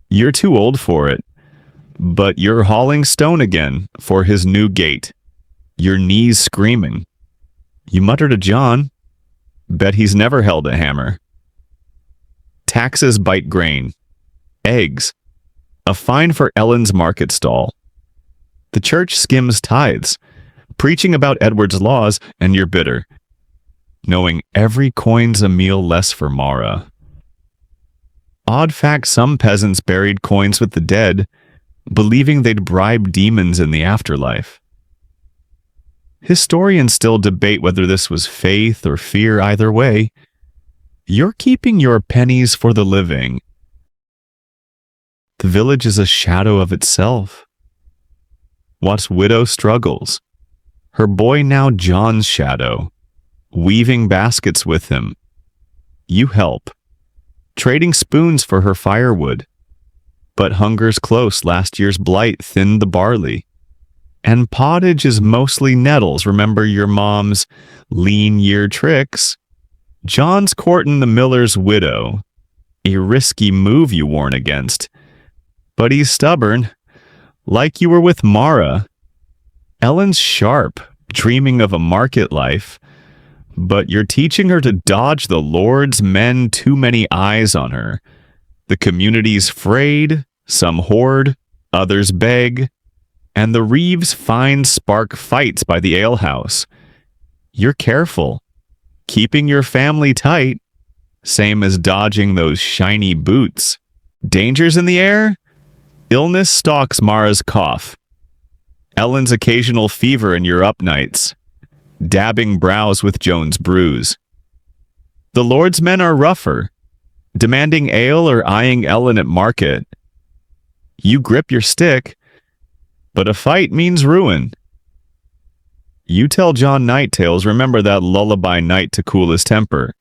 You're too old for it, but you're hauling stone again for his new gate. Your knees screaming. You mutter to John, bet he's never held a hammer. Taxes bite grain. Eggs. A fine for Ellen's market stall. The church skims tithes, preaching about Edward's laws, and you're bitter, knowing every coin's a meal less for Mara. Odd fact, some peasants buried coins with the dead, believing they'd bribe demons in the afterlife. Historians still debate whether this was faith or fear. Either way, you're keeping your pennies for the living. The village is a shadow of itself. Wat's widow struggles, her boy now John's shadow, weaving baskets with him. You help, trading spoons for her firewood. But hunger's close, last year's blight thinned the barley. And pottage is mostly nettles, remember your mom's lean year tricks. John's courting the miller's widow, a risky move you warn against. But he's stubborn, like you were with Mara. Ellen's sharp, dreaming of a market life, but you're teaching her to dodge the Lord's men, too many eyes on her. The community's frayed, some hoard, others beg, and the reeves find spark fights by the alehouse. You're careful, keeping your family tight, same as dodging those shiny boots. Dangers in the air? Illness stalks Mara's cough. Ellen's occasional fever in your up nights, dabbing brows with Joan's bruise. The Lord's men are rougher, demanding ale or eyeing Ellen at market. You grip your stick, but a fight means ruin. You tell John night tales, remember that lullaby night to cool his temper,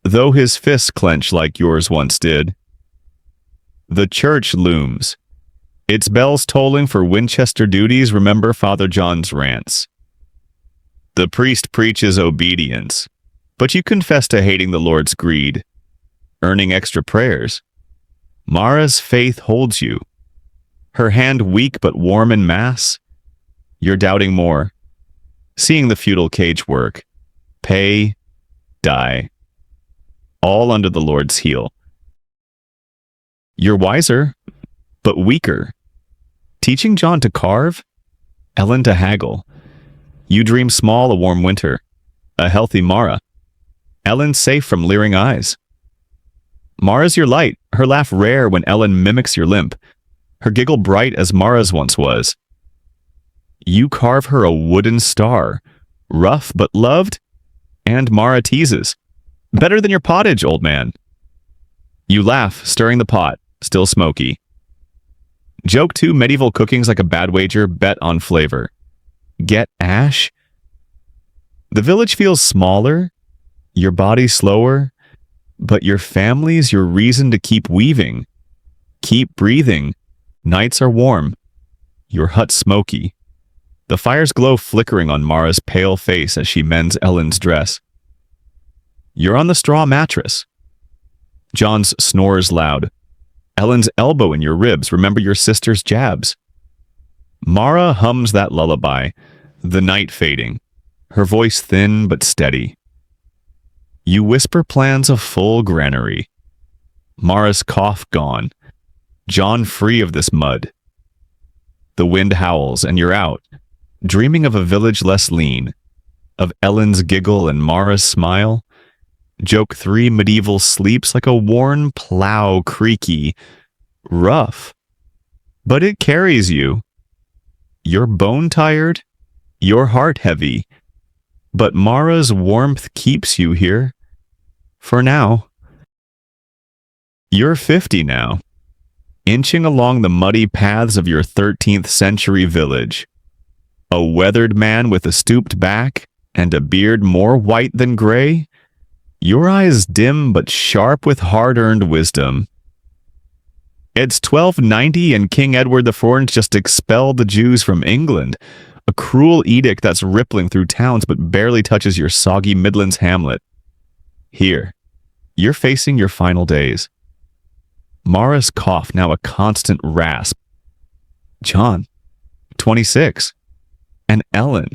though his fists clench like yours once did. The church looms, its bells tolling for Winchester duties, remember Father John's rants. The priest preaches obedience, but you confess to hating the Lord's greed, earning extra prayers. Mara's faith holds you, her hand weak but warm in mass. You're doubting more, seeing the feudal cage work, pay, die, all under the Lord's heel. You're wiser, but weaker, teaching John to carve, Ellen to haggle. You dream small, a warm winter, a healthy Mara, Ellen safe from leering eyes. Mara's your light, her laugh rare when Ellen mimics your limp, her giggle bright as Mara's once was. You carve her a wooden star, rough but loved, and Mara teases. Better than your pottage, old man. You laugh, stirring the pot, still smoky. Joke too, medieval cooking's like a bad wager, bet on flavor. Get ash? The village feels smaller, your body slower, But your family's your reason to keep weaving. Keep breathing. Nights are warm. Your hut smoky. The fire's glow flickering on Mara's pale face as she mends Ellen's dress. You're on the straw mattress. John's snores loud. Ellen's elbow in your ribs. Remember your sister's jabs. Mara hums that lullaby, the night fading, her voice thin but steady. You whisper plans of full granary. Mara's cough gone. John free of this mud. The wind howls and you're out, dreaming of a village less lean, of Ellen's giggle and Mara's smile. Joke 3 medieval sleeps like a worn plow, creaky, rough. But it carries you. You're bone-tired, your heart heavy, but Mara's warmth keeps you here. For now. You're 50 now, inching along the muddy paths of your 13th century village. A weathered man with a stooped back and a beard more white than gray. Your eyes dim but sharp with hard-earned wisdom. It's 1290 and King Edward IV just expelled the Jews from England, a cruel edict that's rippling through towns but barely touches your soggy Midlands hamlet. Here, you're facing your final days. Mara's cough now a constant rasp. John, 26, and Ellen,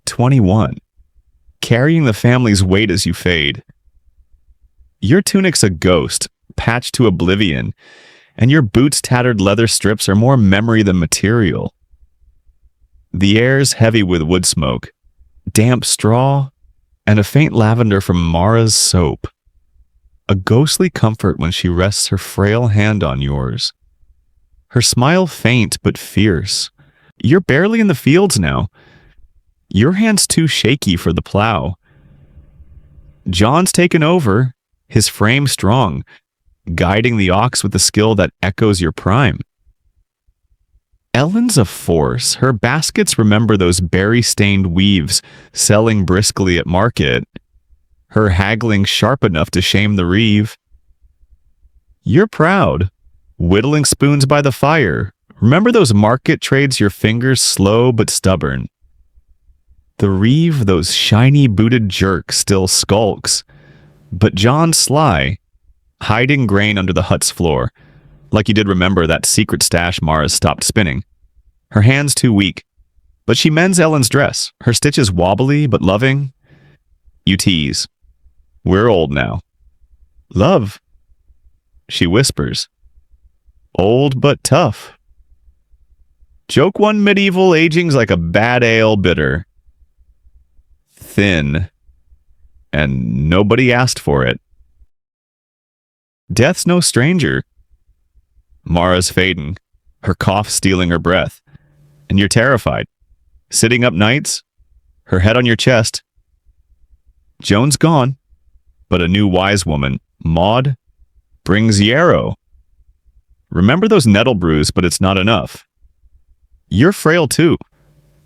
21, carrying the family's weight as you fade. Your tunic's a ghost, patched to oblivion, and your boots' tattered leather strips are more memory than material. The air's heavy with wood smoke, damp straw, and a faint lavender from Mara's soap. A ghostly comfort when she rests her frail hand on yours. Her smile faint but fierce. You're barely in the fields now. Your hand's too shaky for the plow. John's taken over, his frame strong, guiding the ox with a skill that echoes your prime. Ellen's a force. Her baskets remember those berry-stained weaves selling briskly at market. Her haggling sharp enough to shame the reeve. You're proud, whittling spoons by the fire. Remember those market trades, your fingers slow but stubborn. The reeve, those shiny booted jerk, still skulks. But John's sly, hiding grain under the hut's floor, like you did remember that secret stash Mara's stopped spinning. Her hand's too weak, but she mends Ellen's dress, her stitches wobbly but loving. You tease. We're old now. Love, she whispers. Old but tough. Joke 1 medieval aging's like a bad ale bitter. Thin, and nobody asked for it. Death's no stranger. Mara's fading, her cough stealing her breath, and you're terrified, sitting up nights, her head on your chest. Joan's gone, but a new wise woman, Maud, brings yarrow. Remember those nettle brews, but it's not enough. You're frail too,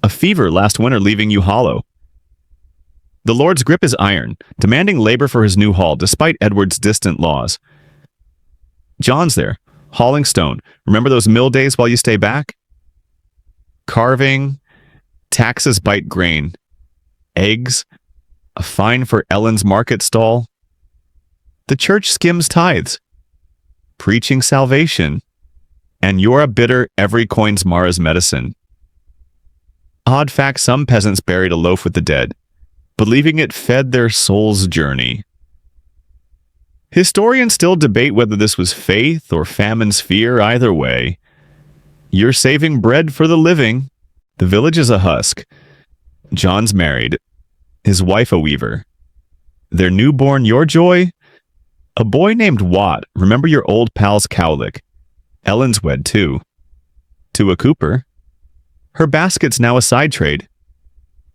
a fever last winter leaving you hollow. The Lord's grip is iron, demanding labor for his new hall despite Edward's distant laws. John's there, hauling stone. Remember those mill days while you stay back? Carving, taxes bite grain, eggs, a fine for Ellen's market stall. The church skims tithes, preaching salvation, and you're a bitter every coin's Mara's medicine. Odd fact, some peasants buried a loaf with the dead, believing it fed their soul's journey. Historians still debate whether this was faith or famine's fear. Either way, you're saving bread for the living. The village is a husk. John's married, his wife a weaver. Their newborn, your joy? A boy named Watt. Remember your old pal's cowlick. Ellen's wed too. To a cooper. Her basket's now a side trade.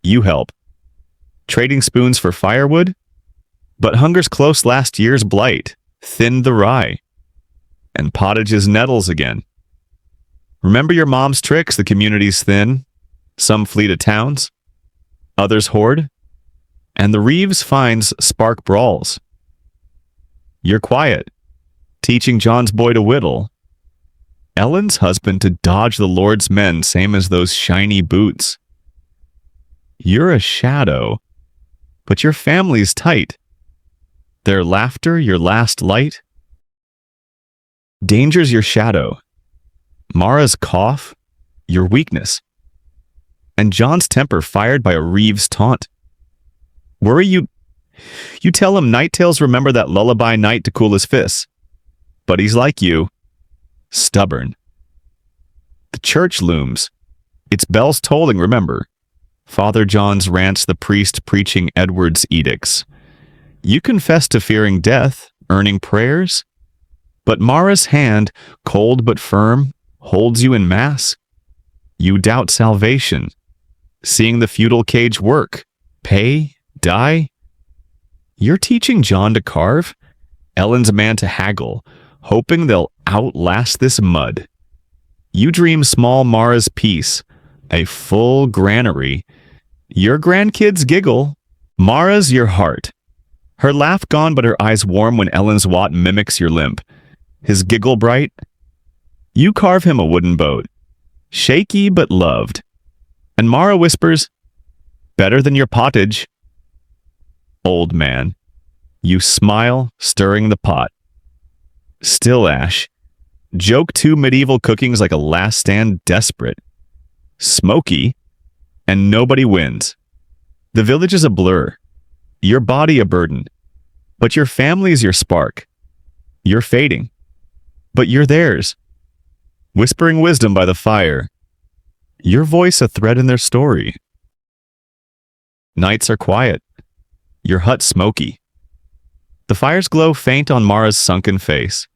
You help. Trading spoons for firewood? But hunger's close last year's blight thinned the rye, and pottage's nettles again. Remember your mom's tricks, the community's thin, some flee to towns, others hoard, and the reeves finds spark brawls. You're quiet, teaching John's boy to whittle. Ellen's husband to dodge the Lord's men, same as those shiny boots. You're a shadow, but your family's tight. Their laughter, your last light. Danger's your shadow. Mara's cough, your weakness. And John's temper fired by a Reeves taunt. Worry you tell him night tales remember that lullaby night to cool his fists. But he's like you, stubborn. The church looms. Its bells tolling, remember. Father John's rants, the priest preaching Edward's edicts. You confess to fearing death, earning prayers. But Mara's hand, cold but firm, holds you in mass. You doubt salvation, seeing the feudal cage work, pay, die. You're teaching John to carve, Ellen's a man to haggle, hoping they'll outlast this mud. You dream small Mara's peace, a full granary. Your grandkids giggle, Mara's your heart. Her laugh gone but her eyes warm when Ellen's Watt mimics your limp. His giggle bright. You carve him a wooden boat, shaky but loved. And Mara whispers, better than your pottage. Old man, you smile, stirring the pot. Still ash, joke two medieval cookings like a last stand desperate. Smoky, and nobody wins. The village is a blur, your body a burden, but your family's your spark. You're fading, but you're theirs. Whispering wisdom by the fire, your voice a thread in their story. Nights are quiet, your hut smoky. The fire's glow faint on Mara's sunken face.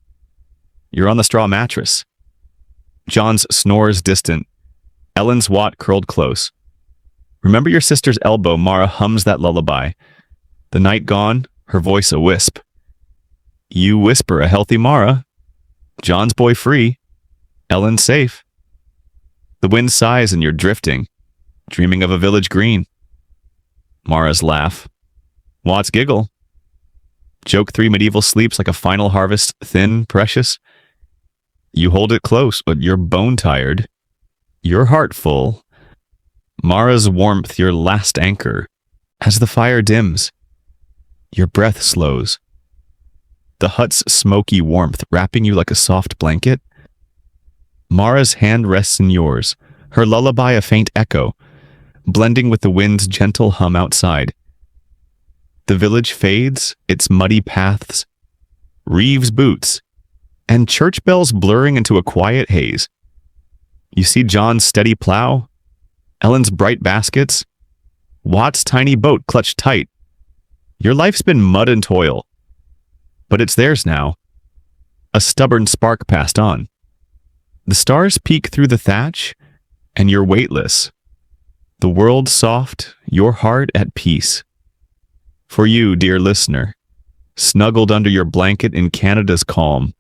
You're on the straw mattress. John's snores distant, Ellen's Watt curled close. Remember your sister's elbow, Mara hums that lullaby. The night gone, her voice a wisp. You whisper a healthy Mara, John's boy free, Ellen safe. The wind sighs and you're drifting, dreaming of a village green. Mara's laugh. Watt's giggle. Joke three medieval sleeps like a final harvest, thin, precious. You hold it close, but you're bone-tired. Your heart full. Mara's warmth, your last anchor. As the fire dims, your breath slows. The hut's smoky warmth wrapping you like a soft blanket. Mara's hand rests in yours, her lullaby a faint echo, blending with the wind's gentle hum outside. The village fades, its muddy paths, Reeves boots, and church bells blurring into a quiet haze. You see John's steady plow, Ellen's bright baskets, Watt's tiny boat clutched tight. Your life's been mud and toil, but it's theirs now. A stubborn spark passed on. The stars peek through the thatch, and you're weightless. The world soft, your heart at peace. For you, dear listener, snuggled under your blanket in Canada's calm,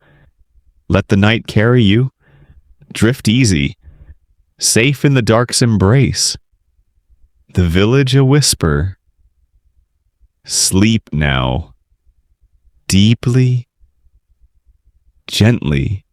let the night carry you, drift easy, safe in the dark's embrace. The village a whisper. Sleep now, deeply, gently.